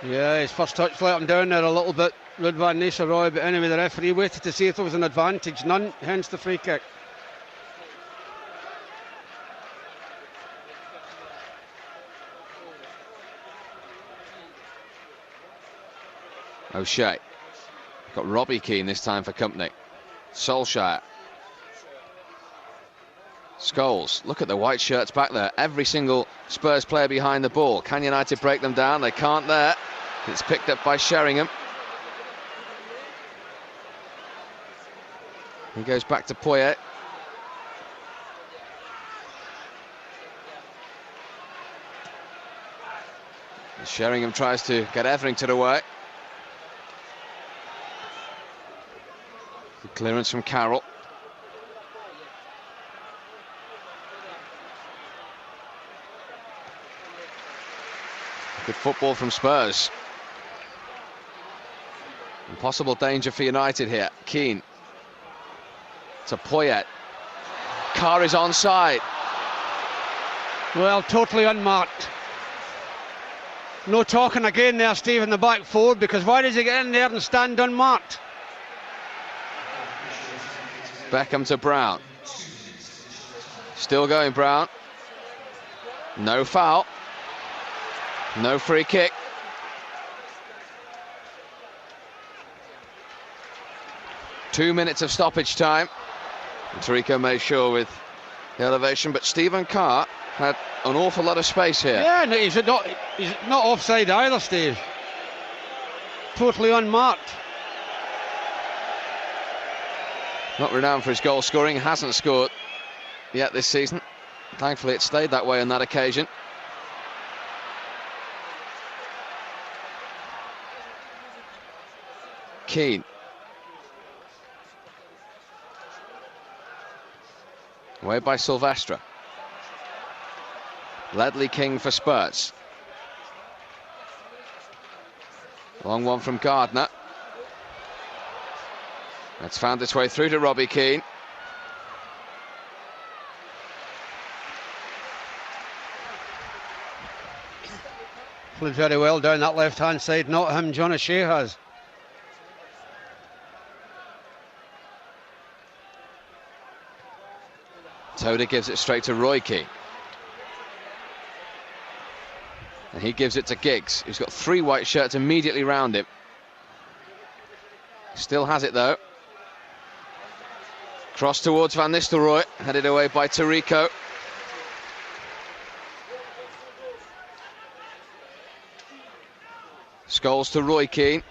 Yeah, his first touch let him down there a little bit, Ruud van Nistelrooy, but anyway the referee waited to see if there was an advantage. None, hence the free kick. O'Shea. Got Robbie Keane this time for company. Solskjaer. Scholes, look at the white shirts back there. Every single Spurs player behind the ball. Can United break them down? They can't there. It's picked up by Sheringham. He goes back to Poyet. Sheringham tries to get Etherington away. The clearance from Carroll. Good football from Spurs. Impossible danger for United here. Keane to Poyet. Carr is onside. Well, totally unmarked. No talking again there, Steve, in the back forward, because why does he get in there and stand unmarked? Beckham to Brown. Still going, Brown. No foul. No free kick. Two minutes of stoppage time. And Tarico made sure with the elevation, but Stephen Carr had an awful lot of space here. Yeah, no, he's not offside either, Steve. Totally unmarked. Not renowned for his goal scoring, hasn't scored yet this season. Thankfully it stayed that way on that occasion. Keane. Away by Silvestre. Ledley King for Spurs. Long one from Gardner. It's found its way through to Robbie Keane. Played very well down that left-hand side. Not him, John O'Shea has. Toda gives it straight to Roy Keane. And he gives it to Giggs, who's got three white shirts immediately round him. Still has it though. Cross towards Van Nistelrooy, headed away by Tarico. Scholes to Roy Keane.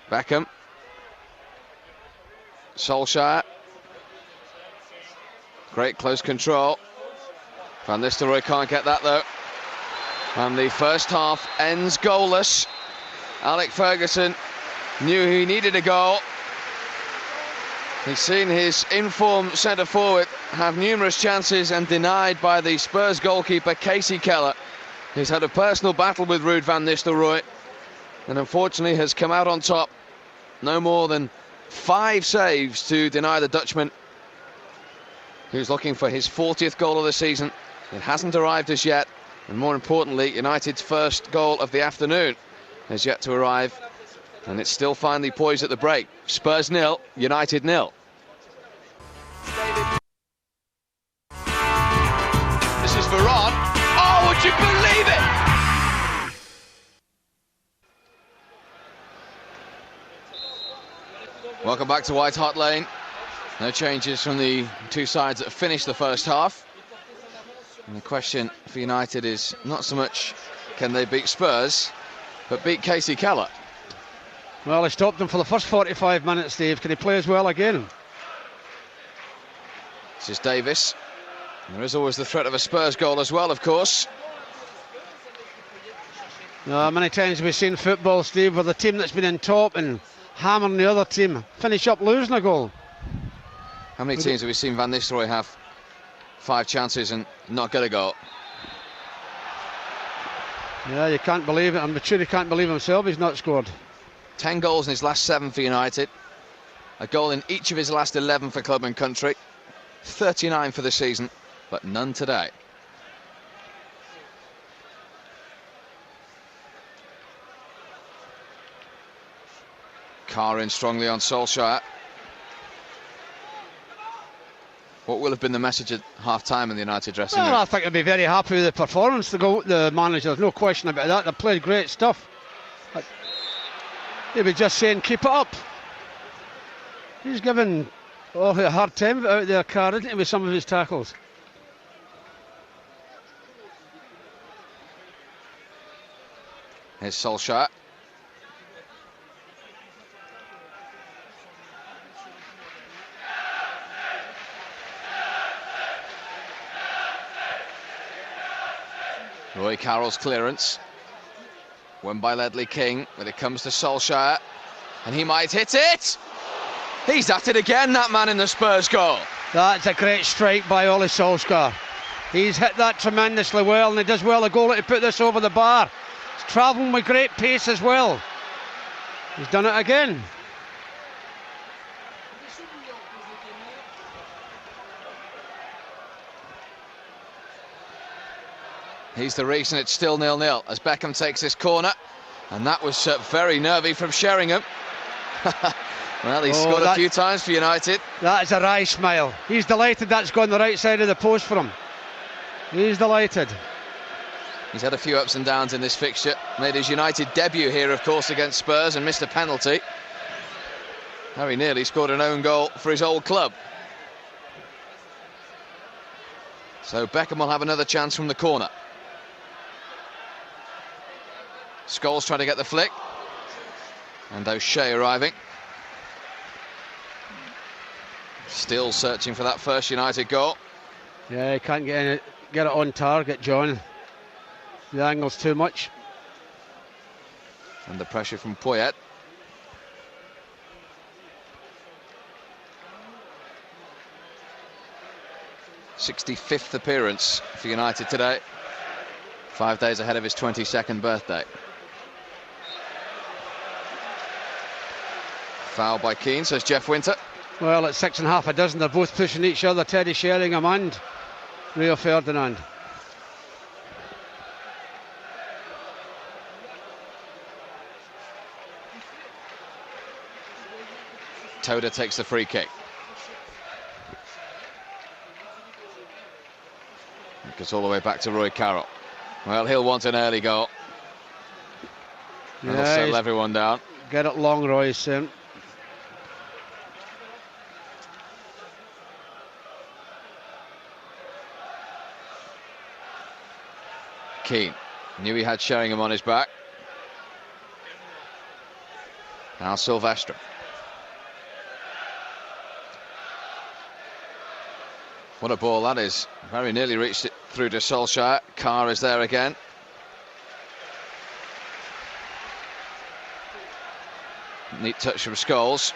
Beckham. Solskjaer. Great close control. Van Nistelrooy can't get that though. And the first half ends goalless. Alec Ferguson knew he needed a goal. He's seen his informed centre forward have numerous chances and denied by the Spurs goalkeeper Casey Keller. He's had a personal battle with Ruud van Nistelrooy and unfortunately has come out on top. No more than 5 saves to deny the Dutchman, who's looking for his 40th goal of the season. It hasn't arrived as yet, and more importantly, United's first goal of the afternoon has yet to arrive, and it's still finally poised at the break. Spurs 0, United 0. This is Varane. Oh, would you believe it? Welcome back to White Hart Lane. No changes from the two sides that finished the first half. And the question for United is not so much can they beat Spurs, but beat Casey Keller. Well, he stopped him for the first 45 minutes, Steve. Can he play as well again? This is Davis. And there is always the threat of a Spurs goal as well, of course. Many times we've seen football, Steve, where the team that's been in top and hammering the other team finish up losing a goal. How many teams have we seen Van Nistelrooy have 5 chances and not get a goal? Yeah, you can't believe it. I'm sure he can't believe himself he's not scored. 10 goals in his last 7 for United. A goal in each of his last 11 for club and country. 39 for the season, but none today. Carr in strongly on Solskjaer. What will have been the message at half-time in the United dressing room? Well, I think he'll be very happy with the performance. The manager, there's no question about that. They played great stuff. He'll be just saying, keep it up. He's given a hard time out there, Carr, isn't he, with some of his tackles. Here's Solskjaer. Roy Carroll's clearance. Won by Ledley King, but it comes to Solskjaer. And he might hit it! He's at it again, that man in the Spurs goal. That's a great strike by Ole Solskjaer. He's hit that tremendously well, and he does well a goal to put this over the bar. He's travelling with great pace as well. He's done it again. He's the reason it's still 0-0 as Beckham takes this corner. And that was very nervy from Sheringham. Well, he's scored a few times for United. That's a wry smile. He's delighted that's gone the right side of the post for him. He's delighted. He's had a few ups and downs in this fixture. Made his United debut here, of course, against Spurs and missed a penalty. Very nearly scored an own goal for his old club. So Beckham will have another chance from the corner. Scholes trying to get the flick. And O'Shea arriving. Still searching for that first United goal. Yeah, he can't get it on target, John. The angle's too much. And the pressure from Poyet. '65th appearance for United today. 5 days ahead of his 22nd birthday. Foul by Keane, says Jeff Winter. Well, at 6.5 a dozen, they're both pushing each other, Teddy Sheringham and Rio Ferdinand. Toda takes the free kick. It goes all the way back to Roy Carroll. Well, he'll want an early goal. That'll settle everyone down. Get it long, Roy, soon. Keane knew he had Sheringham on his back. Now Silvestre. What a ball that is. Very nearly reached it through to Solskjaer. Carr is there again. Neat touch from Scholes.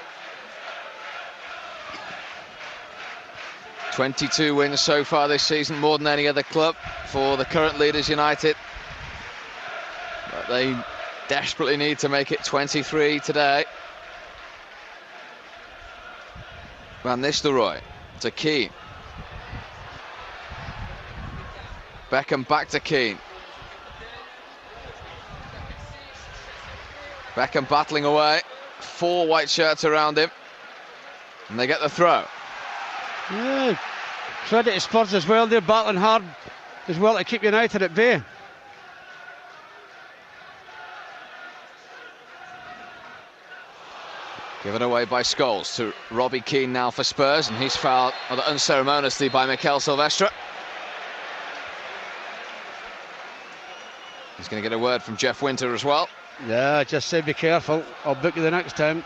22 wins so far this season, more than any other club for the current leaders United. But they desperately need to make it 23 today. Van Nistelrooy to Keane. Beckham back to Keane. Beckham battling away. 4 white shirts around him. And they get the throw. Yeah, credit to Spurs as well. They're battling hard as well to keep United at bay. Given away by Scholes to Robbie Keane now for Spurs, and he's fouled unceremoniously by Mikel Silvestre. He's going to get a word from Jeff Winter as well. Yeah, just say be careful. I'll book you the next time.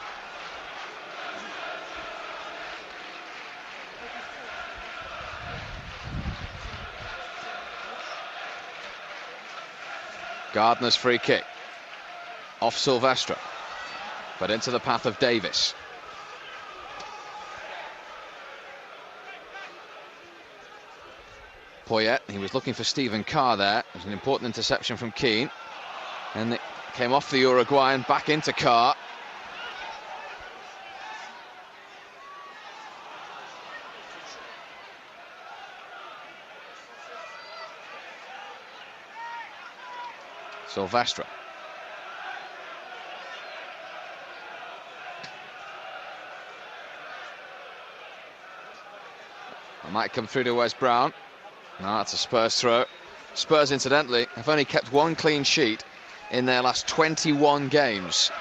Gardner's free kick. Off Silvestre. But into the path of Davis. Poyet, he was looking for Stephen Carr there. It was an important interception from Keane. And it came off the Uruguayan back into Carr. Silvestre. It might come through to Wes Brown. No, that's a Spurs throw. Spurs, incidentally, have only kept 1 clean sheet in their last 21 games.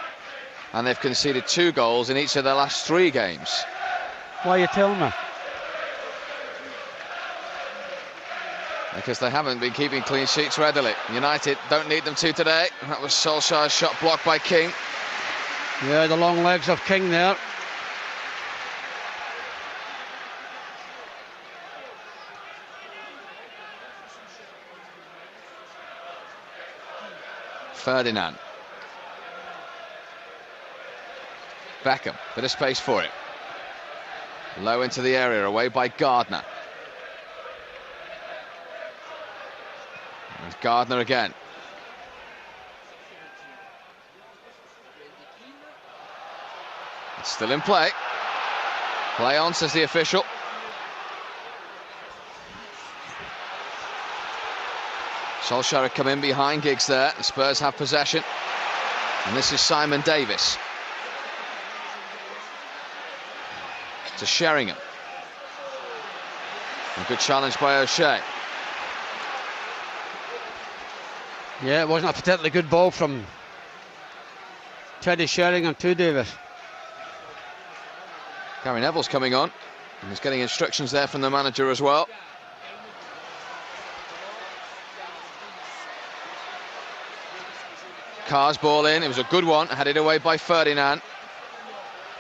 And they've conceded 2 goals in each of their last 3 games. Why are you telling me? Because they haven't been keeping clean sheets readily. United don't need them to today. That was Solskjaer's shot blocked by King. Yeah, the long legs of King there. Ferdinand. Beckham, bit of space for it. Low into the area, away by Gardner. And Gardner again. It's still in play. Play on, says the official. Solskjaer had come in behind Giggs there. The Spurs have possession. And this is Simon Davis. To Sheringham. A good challenge by O'Shea. Yeah, it wasn't a particularly good ball from Teddy Sheringham to Davis. Gary Neville's coming on. And he's getting instructions there from the manager as well. Carr's ball in. It was a good one. Headed away by Ferdinand.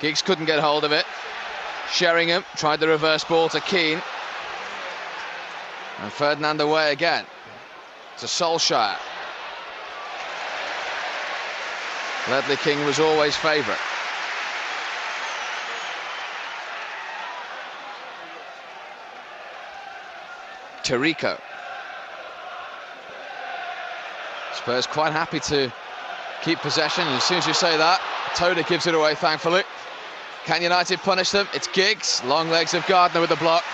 Giggs couldn't get hold of it. Sheringham tried the reverse ball to Keane. And Ferdinand away again to Solskjaer. Ledley King was always favourite. Tirico. Spurs quite happy to keep possession, and as soon as you say that, Toda gives it away, thankfully. Can United punish them? It's Giggs. Long legs of Gardner with the block.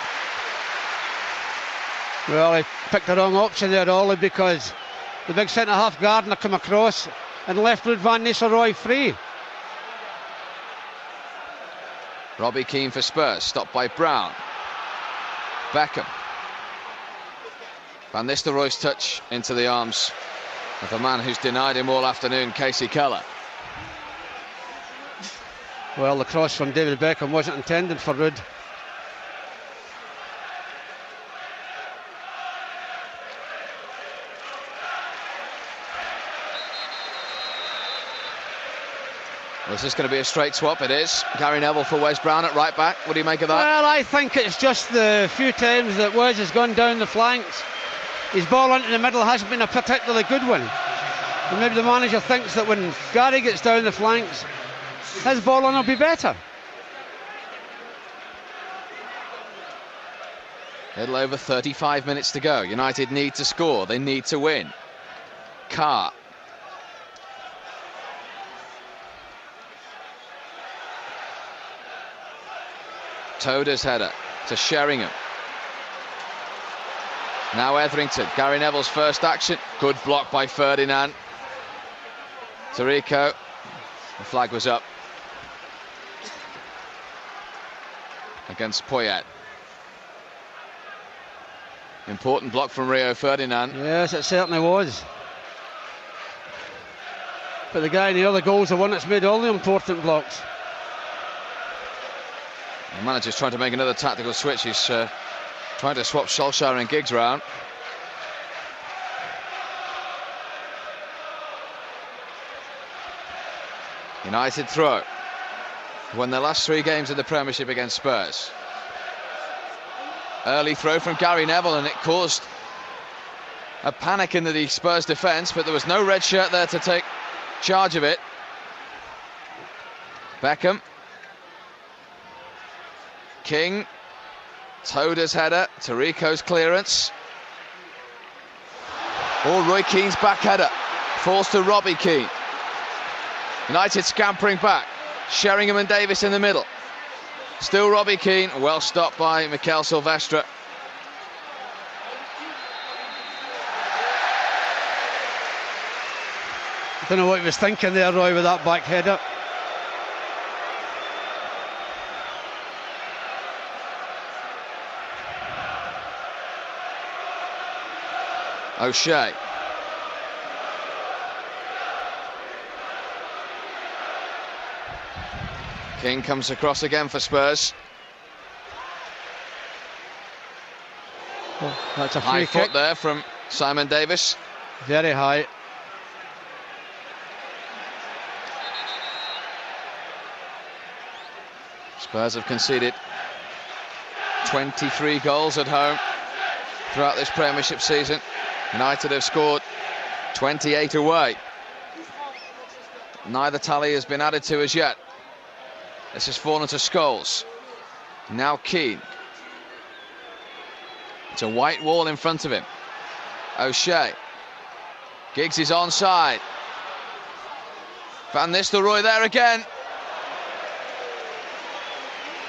Well, he picked the wrong option there, Ollie, because the big centre-half Gardner come across and left Ruud van Nistelrooy free. Robbie Keane for Spurs, stopped by Brown. Beckham. Van Nistelrooy's touch into the arms of the man who's denied him all afternoon, Casey Keller. Well, the cross from David Beckham wasn't intended for Ruud. Is this going to be a straight swap? It is. Gary Neville for Wes Brown at right back. What do you make of that? Well, I think it's just the few times that Wes has gone down the flanks. His ball into the middle hasn't been a particularly good one. And maybe the manager thinks that when Gary gets down the flanks, his ball on will be better. A little over 35 minutes to go. United need to score. They need to win. Carr. Toda's header to Sheringham. Now Etherington. Gary Neville's first action. Good block by Ferdinand. Tirico. The flag was up against Poyet. Important block from Rio Ferdinand. Yes, it certainly was. But the guy in the other goal's the one that's made all the important blocks. The manager's trying to make another tactical switch. He's trying to swap Solskjaer and Giggs round. United throw. Won their last 3 games in the Premiership against Spurs. Early throw from Gary Neville, and it caused a panic in the Spurs defence, but there was no red shirt there to take charge of it. Beckham. King. Toda's header. Tirico's clearance. Roy Keane's back header. Falls to Robbie Keane. United scampering back. Sheringham and Davis in the middle. Still Robbie Keane. Well stopped by Mikel Silvestre. I don't know what he was thinking there, Roy, with that back header. O'Shea. King comes across again for Spurs. Oh, that's a free High kick. foot there from Simon Davis. Very high. Spurs have conceded 23 goals at home throughout this Premiership season. United have scored 28 away. Neither tally has been added to as yet. This has fallen to Scholes. Now Keane. It's a white wall in front of him. O'Shea. Giggs is onside. Van Nistelrooy there again.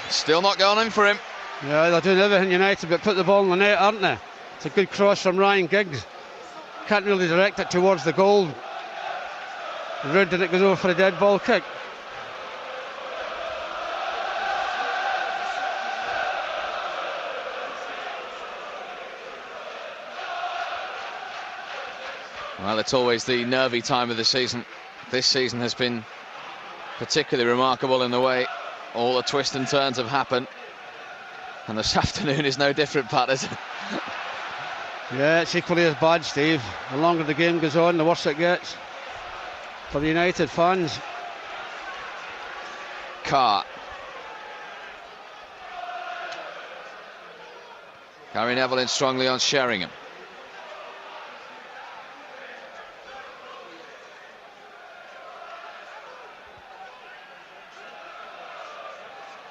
Still not going in for him. Yeah, they're doing everything United but put the ball in the net, aren't they? It's a good cross from Ryan Giggs. can't really direct it towards the goal. Rude, and it goes over for a dead ball kick. Well, it's always the nervy time of the season. This season has been particularly remarkable in the way all the twists and turns have happened. And this afternoon is no different, Pat, is it? Yeah, it's equally as bad, Steve. The longer the game goes on, the worse it gets for the United fans. Carr. Gary Neville in strongly on Sheringham.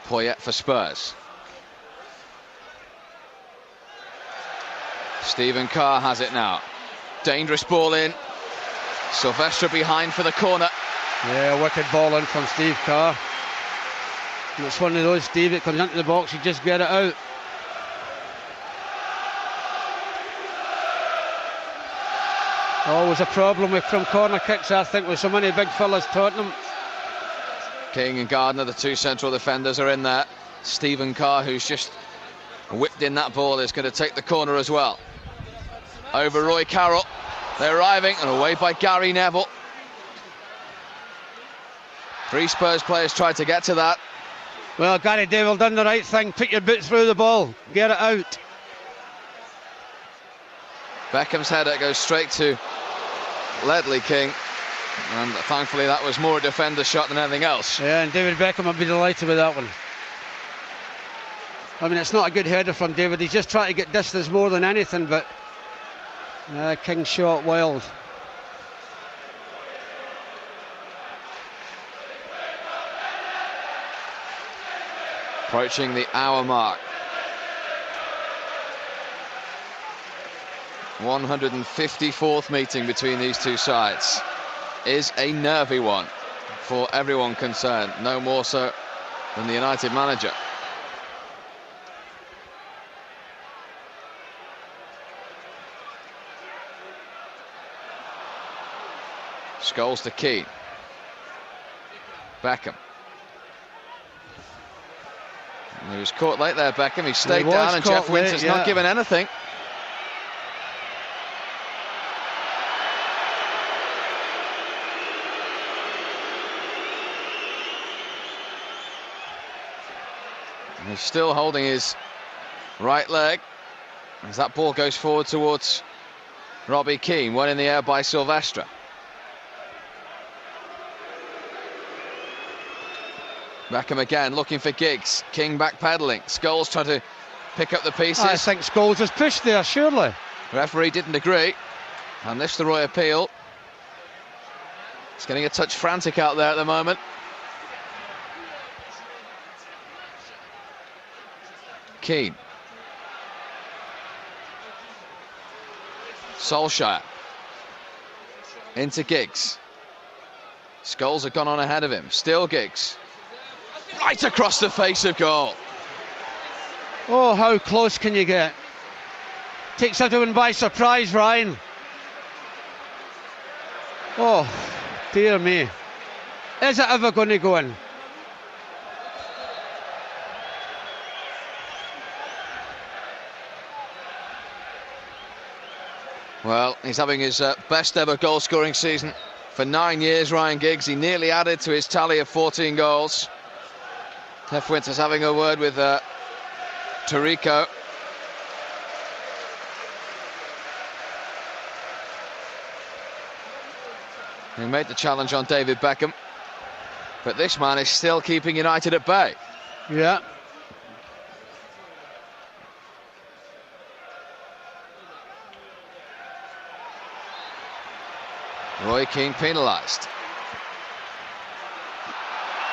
Poyet for Spurs. Stephen Carr has it now. Dangerous ball in. Silvestre behind for the corner. Yeah, wicked ball in from Steve Carr. And it's one of those, Steve, it comes into the box, you just get it out. Always a problem from corner kicks, I think, with so many big fellas Tottenham. King and Gardner, the two central defenders, are in there. Stephen Carr, who's just whipped in that ball, is going to take the corner as well. Over Roy Carroll. They're arriving and away by Gary Neville. Three Spurs players tried to get to that. Well, Gary Neville done the right thing. Put your boot through the ball. Get it out. Beckham's header goes straight to Ledley King. And thankfully that was more a defender shot than anything else. Yeah, and David Beckham would be delighted with that one. I mean, it's not a good header from David. He's just trying to get distance more than anything, but King shot wild. Approaching the hour mark. 154th meeting between these two sides. Is a nervy one for everyone concerned, no more so than the United manager. Scholes to Keane. Beckham. He was caught late there, Beckham. He stayed down, and Jeff Winter's not given anything. And he's still holding his right leg as that ball goes forward towards Robbie Keane. One in the air by Silvestre. Beckham again looking for Giggs. King backpedaling. Scholes trying to pick up the pieces. I think Scholes has pushed there, surely. Referee didn't agree. And this the Roy appeal. It's getting a touch frantic out there at the moment. Keane. Solskjaer. Into Giggs. Scholes have gone on ahead of him. Still Giggs. Right across the face of goal. Oh, how close can you get? Takes everyone by surprise, Ryan. Oh, dear me. Is it ever going to go in? Well, he's having his best ever goal scoring season for 9 years, Ryan Giggs. He nearly added to his tally of 14 goals. Jeff Winter's having a word with Tarico. He made the challenge on David Beckham, but this man is still keeping United at bay. Yeah. Roy Keane penalised.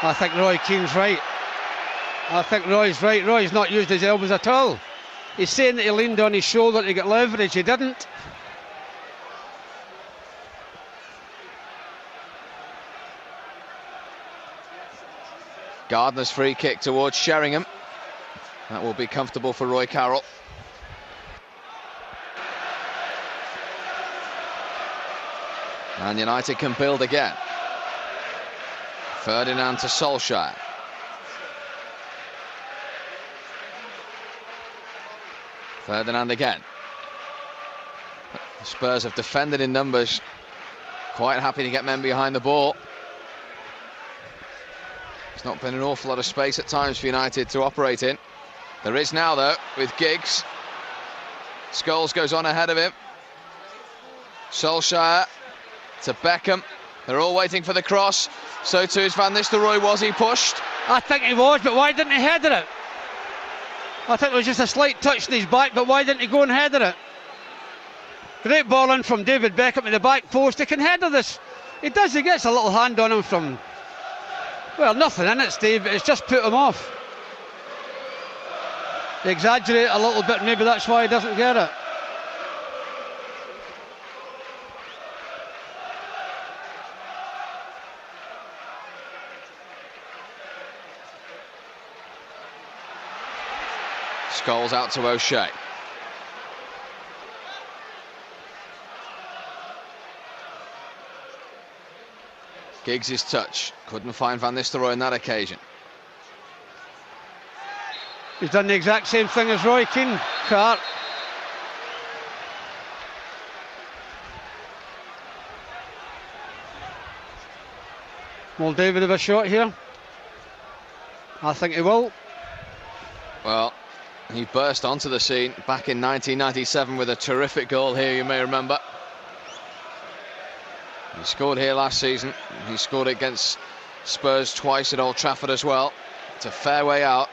I think Roy Keane's right. I think Roy's right. Roy's not used his elbows at all. He's saying that he leaned on his shoulder to get leverage. He didn't. Gardner's free kick towards Sheringham. That will be comfortable for Roy Carroll. And United can build again. Ferdinand to Solskjaer. Ferdinand again. The Spurs have defended in numbers. Quite happy to get men behind the ball. There's not been an awful lot of space at times for United to operate in. There is now, though, with Giggs. Scholes goes on ahead of him. Solskjaer to Beckham. They're all waiting for the cross. So too is Van Nistelrooy. Was he pushed? I think he was, but why didn't he header it? I think it was just a slight touch in his back, but why didn't he go and header it? Great ball in from David Beckham to the back post. He can header this. He does. He gets a little hand on him from, well, nothing in it, Steve, but it's just put him off. They exaggerate a little bit, maybe that's why he doesn't get it. Scholes out to O'Shea. Giggs' touch. Couldn't find Van Nistelrooy on that occasion. He's done the exact same thing as Roy Keane, Cart. Will David have a shot here? I think he will. Well, he burst onto the scene back in 1997 with a terrific goal here, you may remember. He scored here last season. He scored against Spurs twice at Old Trafford as well. It's a fair way out.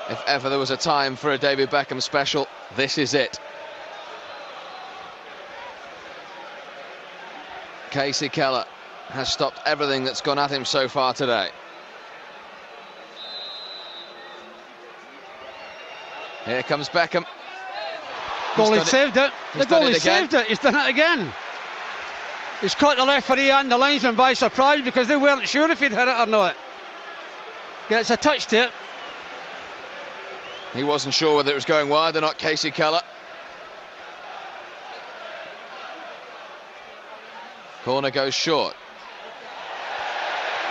If ever there was a time for a David Beckham special, this is it. Casey Keller has stopped everything that's gone at him so far today. Here comes Beckham. Goalie saved it. The goalie saved it. He's done it again. He's caught the referee and the linesman by surprise because they weren't sure if he'd hit it or not. Gets a touch to it. He wasn't sure whether it was going wide or not, Casey Keller. Corner goes short.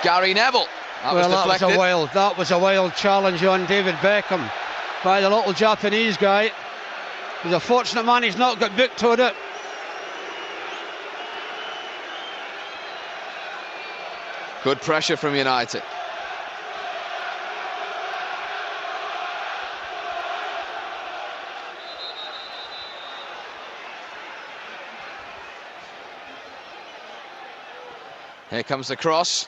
Gary Neville. That was a wild challenge on David Beckham by the little Japanese guy. He's a fortunate man he's not got booked on it. Good pressure from United. Here comes the cross.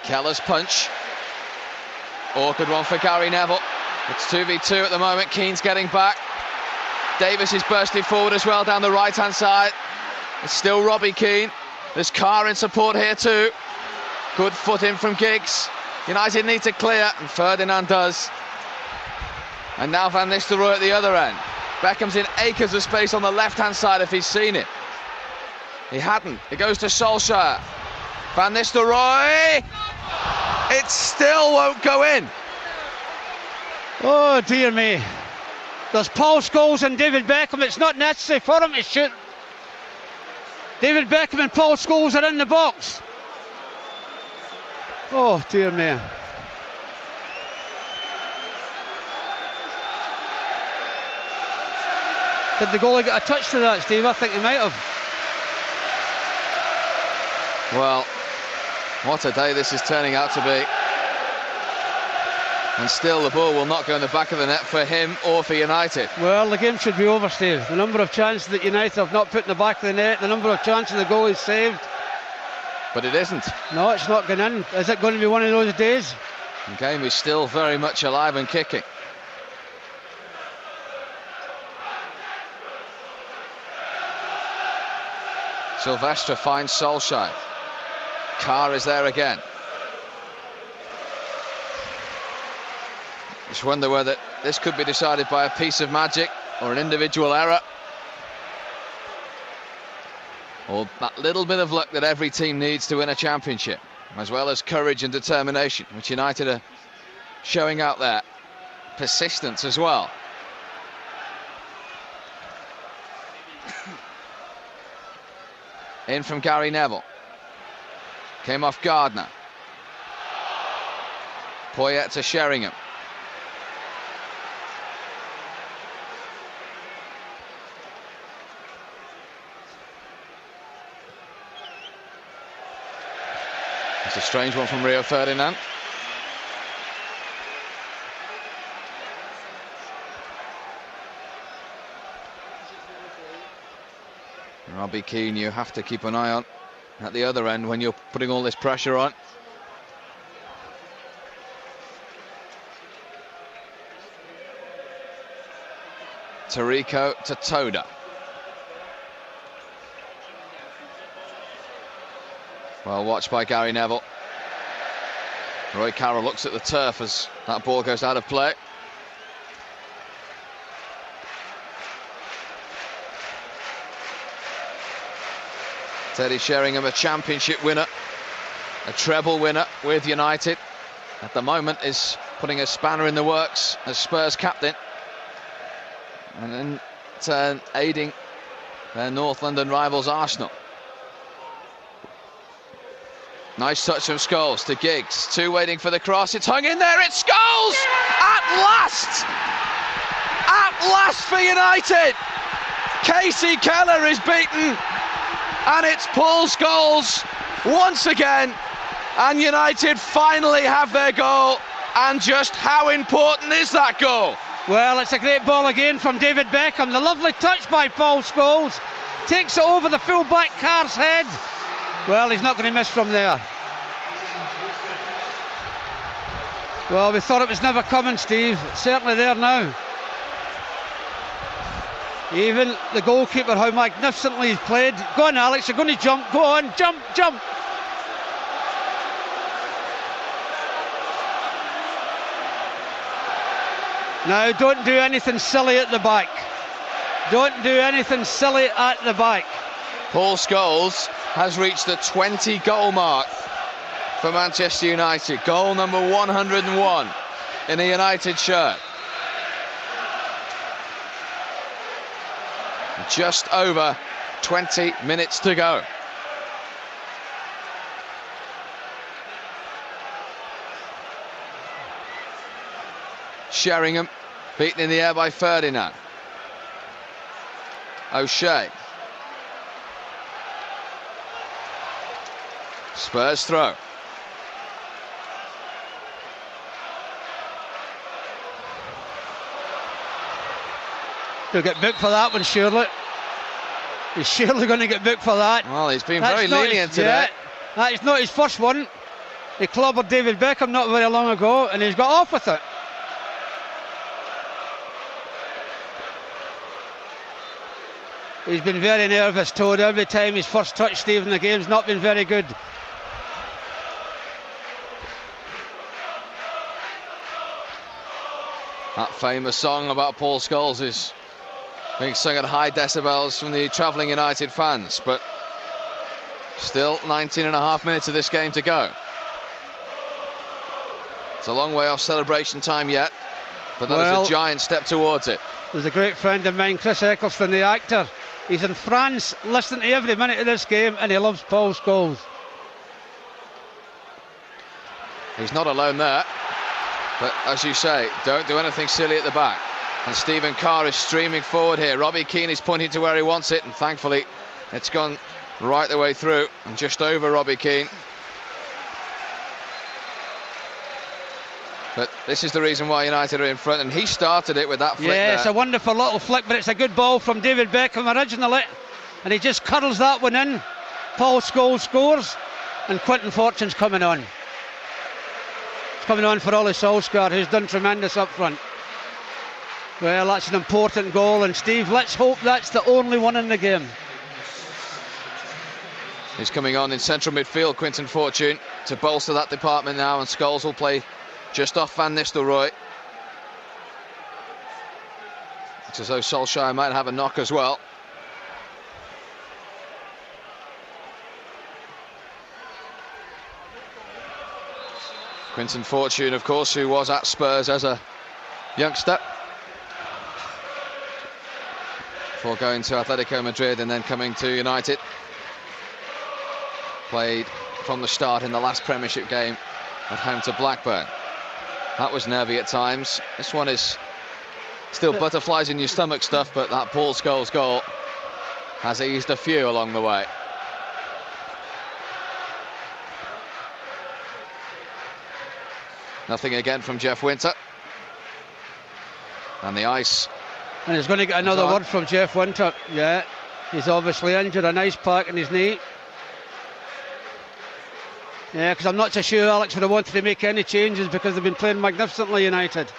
Keller's punch. Awkward one for Gary Neville. It's 2v2 at the moment. Keane's getting back. Davis is bursting forward as well down the right-hand side. It's still Robbie Keane. There's Carr in support here too. Good foot in from Giggs. United need to clear, and Ferdinand does. And now Van Nistelrooy at the other end. Beckham's in acres of space on the left-hand side if he's seen it. He hadn't. It goes to Solskjaer. Van Nistelrooy. It still won't go in. Oh dear me. There's Paul Scholes and David Beckham. It's not necessary for him to shoot. David Beckham and Paul Scholes are in the box. Oh dear me. Did the goalie get a touch to that, Steve? I think he might have. Well, what a day this is turning out to be. And still the ball will not go in the back of the net for him or for United. Well, the game should be over, Steve. The number of chances that United have not put in the back of the net, the number of chances the goal is saved. But it isn't. No, it's not going in. Is it going to be one of those days? The game is still very much alive and kicking. Silvestre finds Solskjaer. Carr is there again. Just wonder whether this could be decided by a piece of magic or an individual error, or that little bit of luck that every team needs to win a championship, as well as courage and determination, which United are showing out there. Persistence as well. In from Gary Neville. Came off Gardner. Poyet to Sheringham. It's a strange one from Rio Ferdinand. Robbie Keane, you have to keep an eye on at the other end when you're putting all this pressure on. Tariko to Toda. Well watched by Gary Neville. Roy Carroll looks at the turf as that ball goes out of play. Teddy Sheringham, a championship winner, a treble winner with United. At the moment is putting a spanner in the works as Spurs captain. And in turn aiding their North London rivals Arsenal. Nice touch from Scholes to Giggs. Two waiting for the cross. It's hung in there. It's Scholes! At last! At last for United! Casey Keller is beaten. And it's Paul Scholes once again. And United finally have their goal. And just how important is that goal? Well, it's a great ball again from David Beckham. The lovely touch by Paul Scholes. Takes it over the full-back Carr's head. Well, he's not going to miss from there. Well, we thought it was never coming, Steve. It's certainly there now. Even the goalkeeper, how magnificently he's played. Go on, Alex, you're going to jump. Go on, jump, jump. Now, don't do anything silly at the back. Don't do anything silly at the back. Paul Scholes has reached the 20-goal mark for Manchester United. Goal number 101 in a United shirt. Just over 20 minutes to go. Sheringham beaten in the air by Ferdinand. O'Shea. Spurs throw. He'll get booked for that one, surely. He's surely going to get booked for that. Well, he's been very lenient today. That is not his first one. He clobbered David Beckham not very long ago, and he's got off with it. He's been very nervous, Toad. Every time his first touch, Steve, in the game's not been very good. That famous song about Paul Scholes is being sung at high decibels from the travelling United fans, but still 19 and a half minutes of this game to go. It's a long way off celebration time yet, but that is a giant step towards it. There's a great friend of mine, Chris Eccleston, the actor. He's in France, listening to every minute of this game, and he loves Paul Scholes. He's not alone there, but as you say, don't do anything silly at the back. And Stephen Carr is streaming forward here. Robbie Keane is pointing to where he wants it, and thankfully it's gone right the way through and just over Robbie Keane. But this is the reason why United are in front, and he started it with that flick. Yeah, there. it's a wonderful little flick, but it's a good ball from David Beckham originally, and he just curls that one in. Paul Scholes scores, and Quinton Fortune's coming on. He's coming on for Ole Solskjaer, who's done tremendous up front. Well, that's an important goal, and Steve, let's hope that's the only one in the game. He's coming on in central midfield, Quinton Fortune, to bolster that department now, and Scholes will play just off Van Nistelrooy. It's as though Solskjaer might have a knock as well. Quinton Fortune, of course, who was at Spurs as a youngster, before going to Atletico Madrid and then coming to United. Played from the start in the last Premiership game at home to Blackburn. That was nervy at times. This one is still butterflies in your stomach stuff, but that Paul Scholes goal has eased a few along the way. Nothing again from Jeff Winter. And the ice. And he's going to get another word from Jeff Winter. Yeah, he's obviously injured, a nice pack in his knee. Yeah, because I'm not so sure Alex would have wanted to make any changes because they've been playing magnificently, United.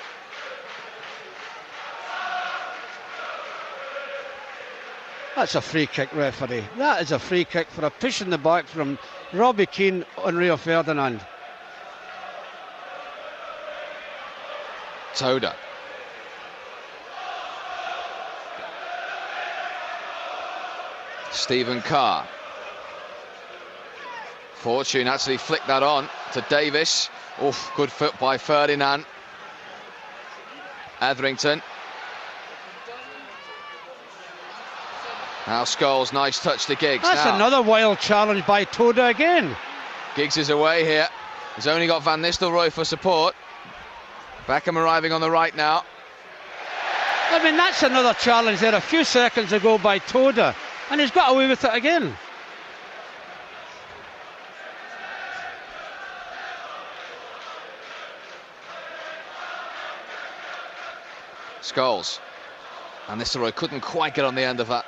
That's a free kick, referee. That is a free kick for a push in the back from Robbie Keane on Rio Ferdinand. Toda. Stephen Carr. Fortune actually flicked that on to Davis. Oof, good foot by Ferdinand. Etherington. Now Scholes, nice touch to Giggs. That's another wild challenge by Toda again. Giggs is away here. He's only got Van Nistelrooy for support. Beckham arriving on the right now. I mean, that's another challenge there a few seconds ago by Toda, and he's got away with it again. Scholes. And Nistelrooy couldn't quite get on the end of that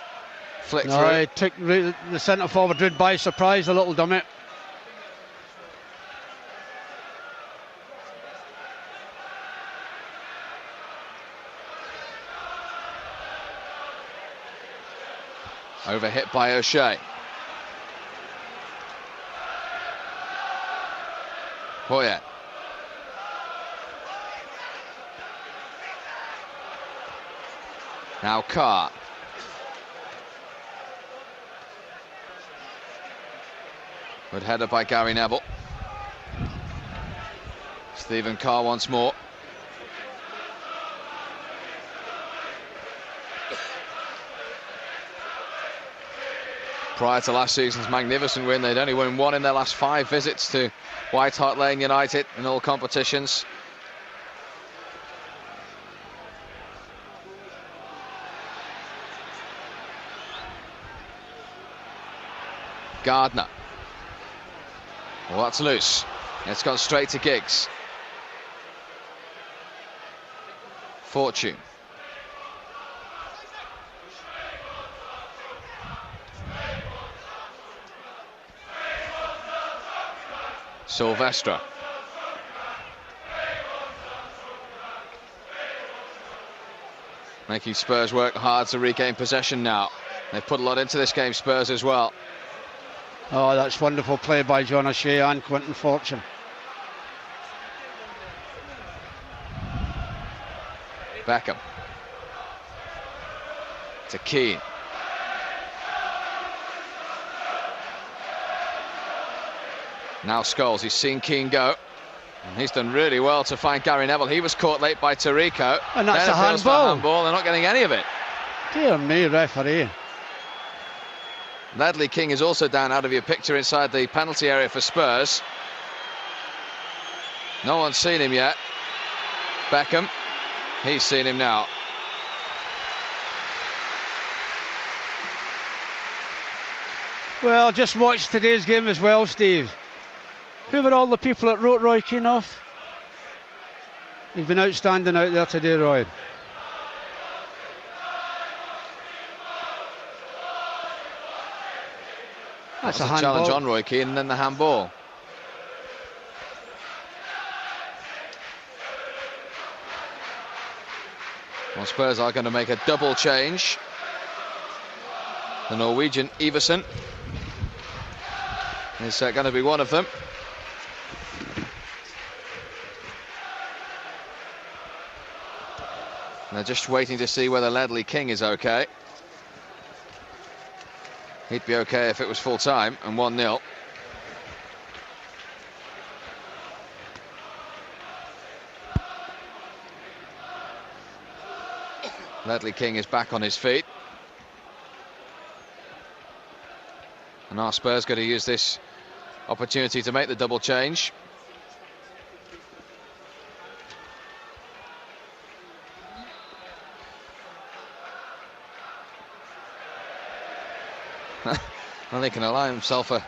flick through. No, he took the centre forward Rude by surprise, a little dummy. Overhit by O'Shea. Poyet. Now Carr. Good header by Gary Neville. Stephen Carr once more. Prior to last season's magnificent win, they'd only won one in their last 5 visits to White Hart Lane United in all competitions. Gardner. Well, that's loose. It's gone straight to Giggs. Fortune. Silvestre. Making Spurs work hard to regain possession now. They've put a lot into this game, Spurs, as well. Oh, that's wonderful play by John O'Shea and Quinton Fortune. Beckham. To Keane. Now Scholes, he's seen Keane go. And he's done really well to find Gary Neville. He was caught late by Tirico. And that's a handball. They're not getting any of it. Dear me, referee. Ledley King is also down out of your picture inside the penalty area for Spurs. No one's seen him yet. Beckham, he's seen him now. Well, just watch today's game as well, Steve. Who were all the people that wrote Roy Keane off? He's been outstanding out there today, Roy. That's a challenge on Roy Keane, and then the handball. Well, Spurs are going to make a double change. The Norwegian Iversen is going to be one of them. They're just waiting to see whether Ledley King is okay. He'd be okay if it was full time and 1-0. Ledley King is back on his feet. And our Spurs going to use this opportunity to make the double change. Well, he can allow himself a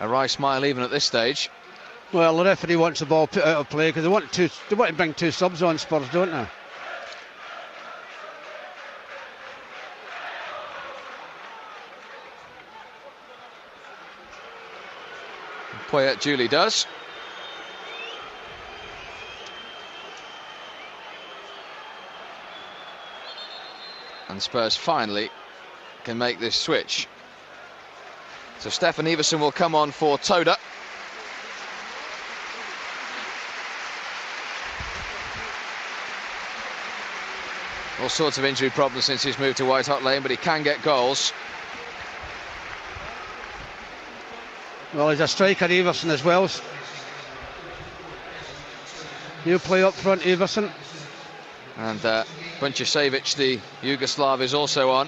wry smile even at this stage. Well, the referee wants the ball put out of play because they want to bring 2 subs on Spurs, don't they? Poyet duly does. And Spurs finally can make this switch. So Stefan Iversen will come on for Toda. All sorts of injury problems since he's moved to White Hart Lane, but he can get goals. Well, he's a striker, Iversen, as well. He'll play up front, Iversen. And Bunčević, the Yugoslav, is also on.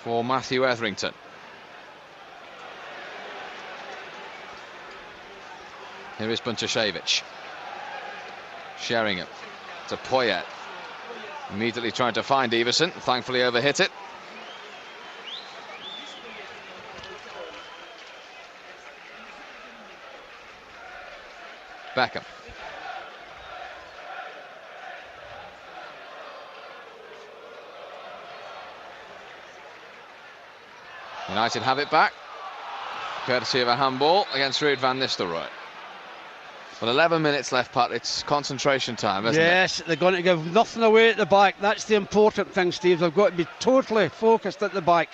For Matthew Etherington. Here is Bunčević. Sheringham to Poyet. Immediately trying to find Iversen, thankfully overhit it. Beckham. United have it back, courtesy of a handball against Ruud van Nistelrooy. But 11 minutes left, Pat. It's concentration time, isn't it? Yes, they're going to give nothing away at the back. That's the important thing, Steve. They've got to be totally focused at the back.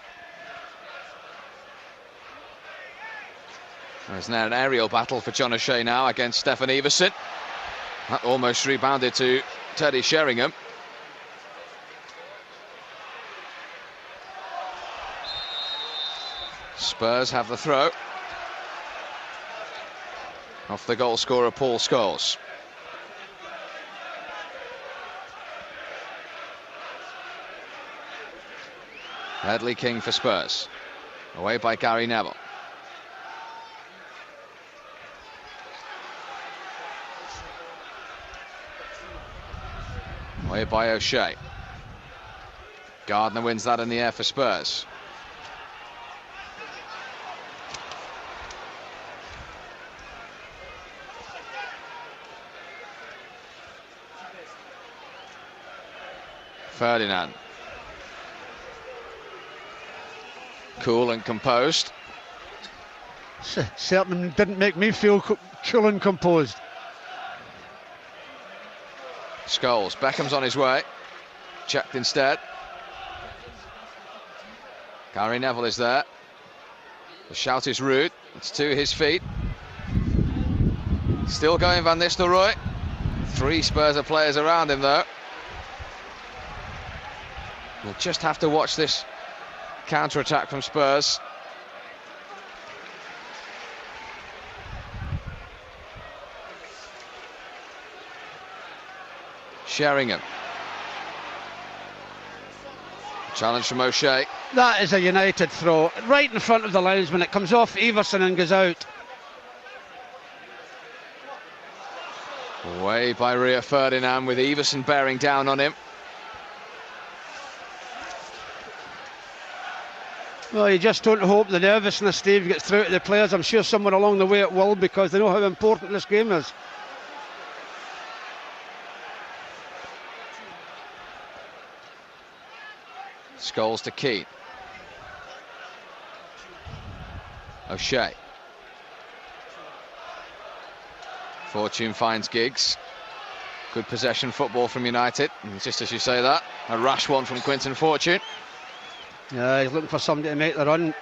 There's now an aerial battle for John O'Shea now against Stefan Iversen. That almost rebounded to Teddy Sheringham. Spurs have the throw. Off the goal scorer Paul Scholes. Ledley King for Spurs. Away by Gary Neville. Away by O'Shea. Gardner wins that in the air for Spurs. Ferdinand. Cool and composed. Certainly didn't make me feel cool and composed. Scholes. Beckham's on his way. Checked instead. Gary Neville is there. The shout is rude. It's to his feet. Still going Van Nistelrooy. 3 Spurs players around him though. We'll just have to watch this counter-attack from Spurs. Sheringham. Challenge from O'Shea. That is a United throw, right in front of the linesman. It comes off Iversen and goes out. Away by Rio Ferdinand with Iversen bearing down on him. Well, you just don't hope the nervousness, Steve, gets through to the players. I'm sure somewhere along the way it will, because they know how important this game is. Scholes to Keane. O'Shea. Fortune finds Giggs. Good possession football from United. And just as you say that, a rash one from Quinton Fortune. Yeah, he's looking for somebody to make the run.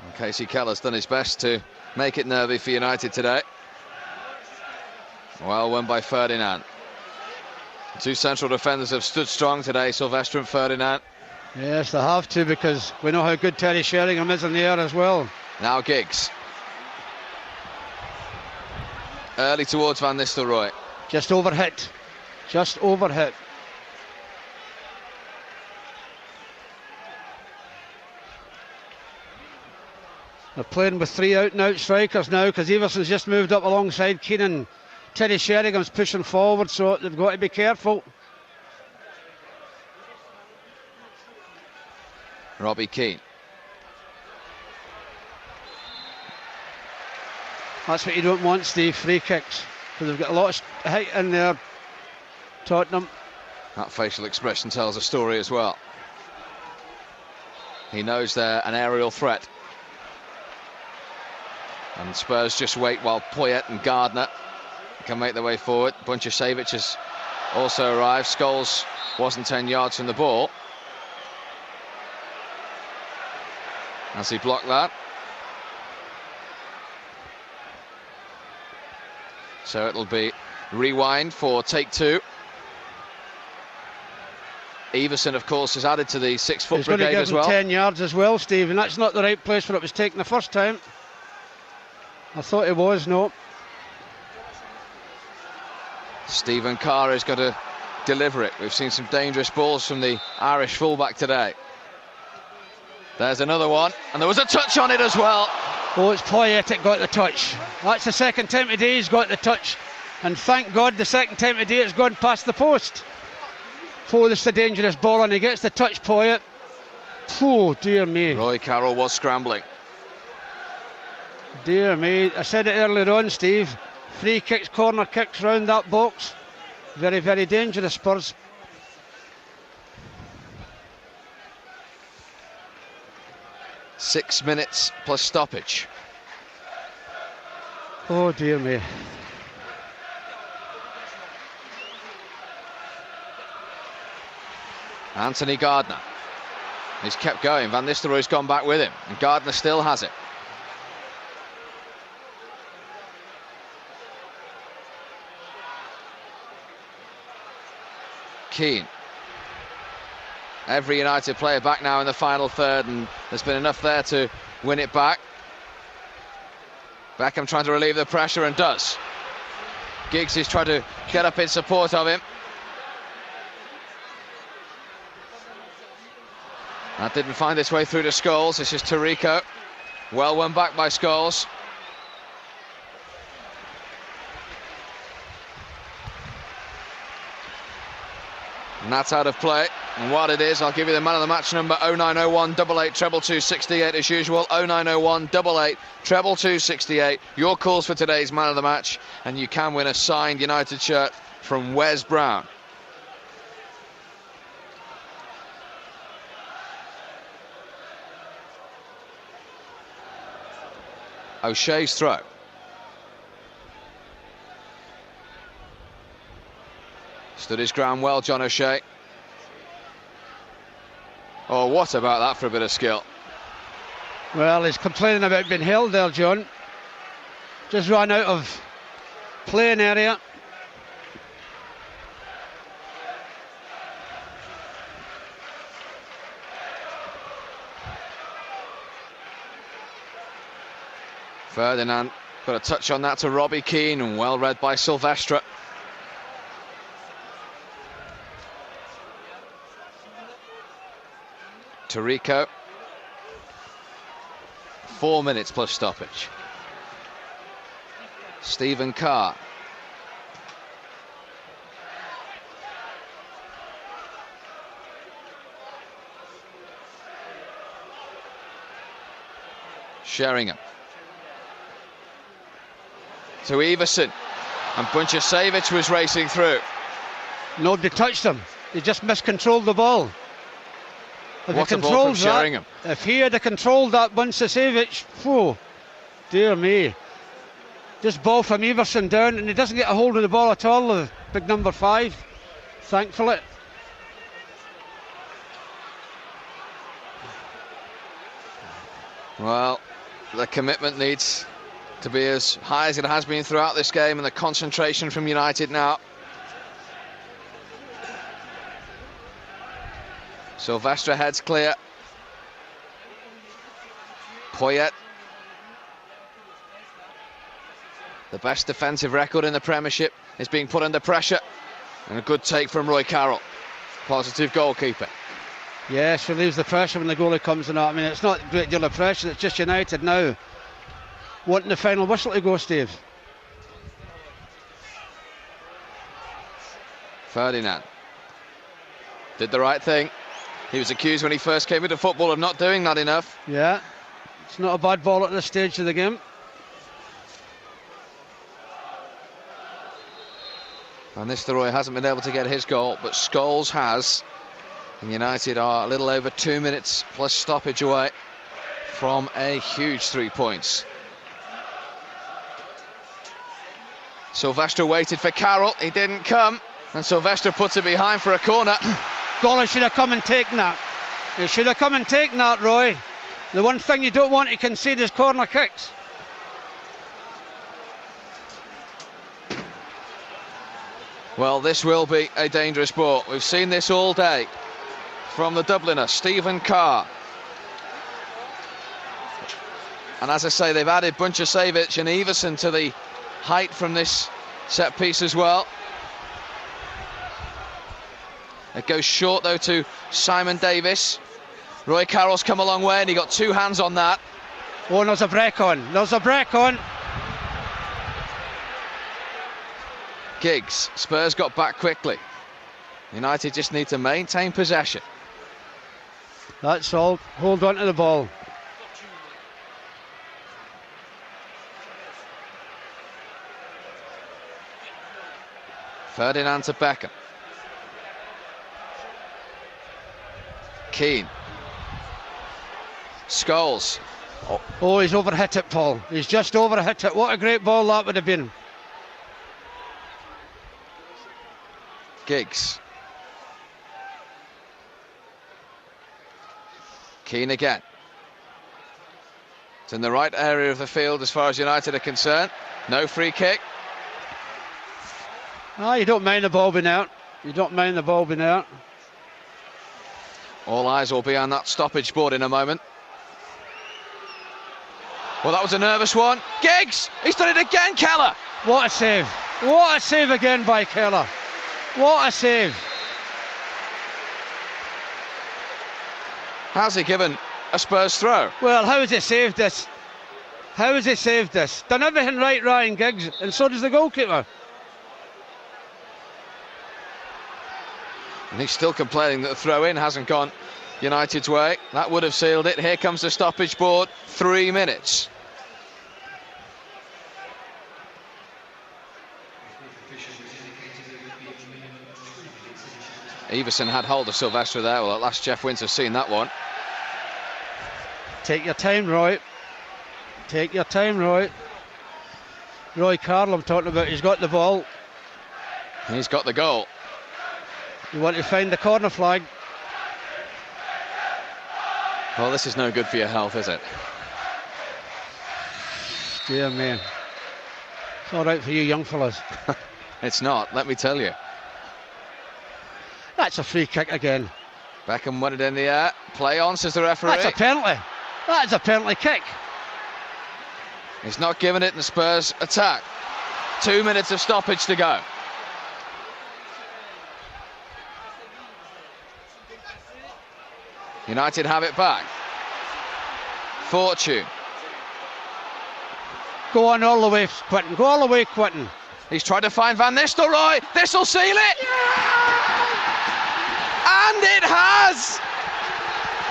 And Casey Keller's done his best to make it nervy for United today. Well won by Ferdinand. The 2 central defenders have stood strong today, Sylvester and Ferdinand. Yes, they have to, because we know how good Terry Sheringham is in the air as well. Now Giggs. Early towards Van Nistelrooy. Just overhit. Just overhit. They're playing with 3 out-and-out strikers now because Everson's just moved up alongside Keane. Terry Sheringham's pushing forward, so they've got to be careful. Robbie Keane. That's what you don't want, Steve, free kicks, because they've got a lot of height in there, Tottenham. That facial expression tells a story as well. He knows they're an aerial threat. And Spurs just wait while Poyet and Gardner can make their way forward. Bunchasevich has also arrived. Scholes wasn't 10 yards from the ball. As he blocked that. So it'll be rewind for take 2. Everson, of course, has added to the 6-foot brigade as well. 10 yards as well, Steve, and that's not the right place where it was taken the first time. I thought it was, no. Stephen Carr is going to deliver it. We've seen some dangerous balls from the Irish fullback today. There's another one, and there was a touch on it as well. Oh, it's Poyet that got the touch. That's the second time today he's got the touch. And thank God the second time today it's gone past the post. Oh, this is a dangerous ball, and he gets the touch, Poyet. Oh, dear me. Roy Carroll was scrambling. Dear me, I said it earlier on, Steve. Free kicks, corner kicks round that box. Very, very dangerous, Spurs. Six minutes plus stoppage. Oh, dear me. Anthony Gardner. He's kept going. Van Nistelrooy's gone back with him, and Gardner still has it. Keane. Every United player back now in the final third, and there's been enough there to win it back. Beckham trying to relieve the pressure, and does. Giggs is trying to get up in support of him. That didn't find its way through to Scholes. This is Tarico. Well won back by Scholes. And that's out of play. And what it is, I'll give you the man of the match number 0901 88 222 68 as usual. 0901 88 222 68. Your calls for today's man of the match, and you can win a signed United shirt from Wes Brown. O'Shea's throw. Stood his ground well, John O'Shea. Oh, what about that for a bit of skill? Well, he's complaining about being held there, John. Just ran out of playing area. Ferdinand got a touch on that to Robbie Keane, and well read by Silvestre. Tarico. 4 minutes plus stoppage. Stephen Carr. Sheringham. To Everson, and Bunchasevich was racing through. Nobody touched him. He just miscontrolled the ball. What a ball from Sheringham. If he had controlled that Bunchasevich, oh, dear me. Just ball from Everson down, and he doesn't get a hold of the ball at all, the big number 5, thankfully. Well, the commitment needs to be as high as it has been throughout this game, and the concentration from United now. Silvestre heads clear. Poyet. The best defensive record in the Premiership is being put under pressure, and a good take from Roy Carroll. Positive goalkeeper. Yes, relieves the pressure when the goalie comes in. I mean, it's not a great deal of pressure, it's just United now wanting the final whistle to go, Steve. Ferdinand did the right thing. He was accused when he first came into football of not doing that enough. Yeah, it's not a bad ball at this stage of the game. Van Nistelrooy hasn't been able to get his goal, but Scholes has. And United are a little over 2 minutes plus stoppage away from a huge 3 points. Sylvester waited for Carroll, he didn't come, and Sylvester puts it behind for a corner. Goalie should have come and taken that. He should have come and taken that, Roy. The one thing you don't want to concede is corner kicks. Well, this will be a dangerous ball. We've seen this all day from the Dubliner, Stephen Carr. And as I say, they've added Bunchasevich and Everson to the height from this set piece as well. It goes short though to Simon Davis. Roy Carroll's come a long way and he got 2 hands on that. Oh, there's a break on. There's a break on. Giggs, Spurs got back quickly. United just need to maintain possession. That's all. Hold on to the ball. Ferdinand to Beckham. Keane. Scholes. Oh, he's overhit it, Paul. He's just overhit it. What a great ball that would have been. Giggs. Keane again. It's in the right area of the field as far as United are concerned. No free kick. Ah, you don't mind the ball being out. You don't mind the ball being out. All eyes will be on that stoppage board in a moment. Well, that was a nervous one. Giggs! He's done it again, Keller! What a save. What a save again by Keller. What a save. How's he given a Spurs throw? Well, how has he saved this? How has he saved this? Done everything right, Ryan Giggs, and so does the goalkeeper. And he's still complaining that the throw-in hasn't gone United's way. That would have sealed it. Here comes the stoppage board. 3 minutes. Everson had hold of Sylvester there. Well, at last Jeff Winter's seen that one. Take your time, Roy. Take your time, Roy. Roy Carroll I'm talking about. He's got the ball. He's got the goal. You want to find the corner flag. Well, this is no good for your health, is it? Dear man. It's all right for you young fellas. It's not, let me tell you. That's a free kick again. Beckham won it in the air. Play on, says the referee. That's a penalty. That's a penalty kick. He's not giving it in the Spurs attack. 2 minutes of stoppage to go. United have it back. Fortune. Go on all the way, Quinton. Go all the way, Quinton. He's tried to find Van Nistelrooy. This'll seal it. And it has.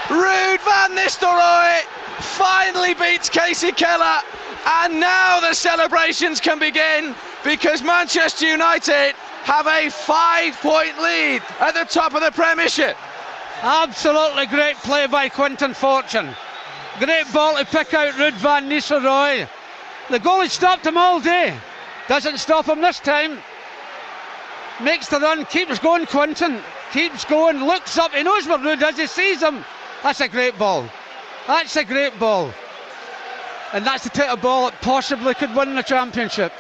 Ruud van Nistelrooy finally beats Casey Keller. And now the celebrations can begin because Manchester United have a 5-point lead at the top of the Premiership. Absolutely great play by Quinton Fortune. Great ball to pick out Ruud van Nistelrooy. The goalie stopped him all day. Doesn't stop him this time. Makes the run, keeps going Quinton. Keeps going, looks up, he knows where Ruud is, he sees him. That's a great ball. That's a great ball. And that's the type of ball that possibly could win the championship.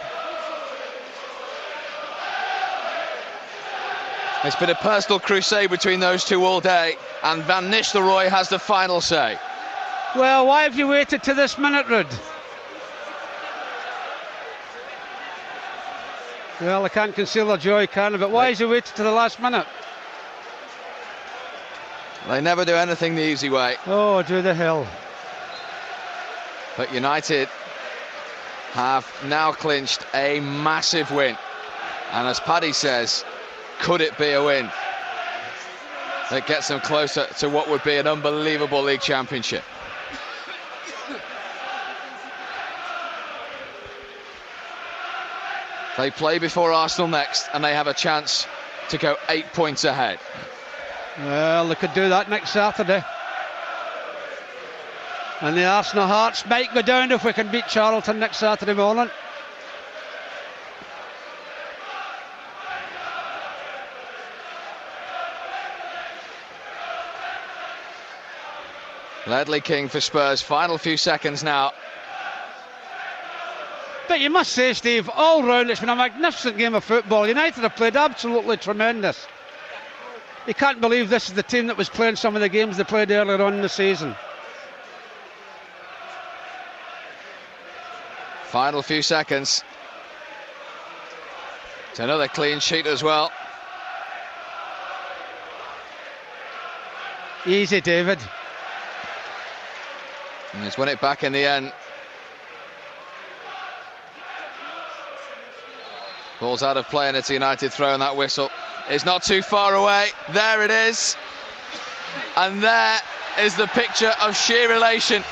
It's been a personal crusade between those two all day, and Van Nistelrooy has the final say. Well, why have you waited to this minute, Ruud? Well, I can't conceal the joy, can I? But why has he waited to the last minute? They never do anything the easy way. Oh, do the hell. But United have now clinched a massive win. And as Paddy says, could it be a win that gets them closer to what would be an unbelievable league championship? They play before Arsenal next, and they have a chance to go 8 points ahead. Well, they could do that next Saturday. And the Arsenal hearts might go down if we can beat Charlton next Saturday morning. Ledley King for Spurs, final few seconds now. But you must say, Steve, all round it's been a magnificent game of football. United have played absolutely tremendous. You can't believe this is the team that was playing some of the games they played earlier on in the season. Final few seconds. It's another clean sheet as well. Easy, David. And he's won it back in the end. Ball's out of play and it's a United throw, and that whistle is not too far away. There it is. And there is the picture of sheer elation.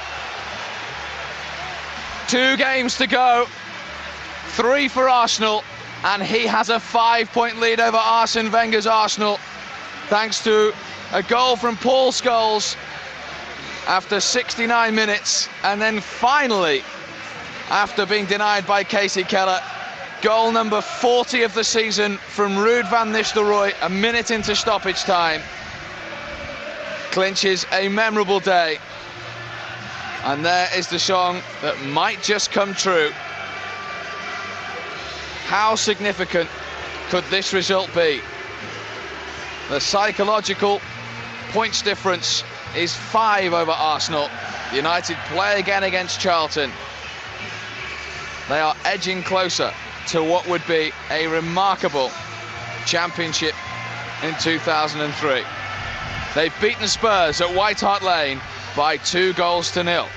2 games to go, 3 for Arsenal, and he has a 5-point lead over Arsene Wenger's Arsenal, thanks to a goal from Paul Scholes after 69 minutes, and then finally, after being denied by Casey Keller, goal number 40 of the season from Ruud van Nistelrooy, a minute into stoppage time, clinches a memorable day. And there is the song that might just come true. How significant could this result be? The psychological points difference is 5 over Arsenal. United play again against Charlton. They are edging closer to what would be a remarkable championship in 2003. They've beaten Spurs at White Hart Lane by 2-0.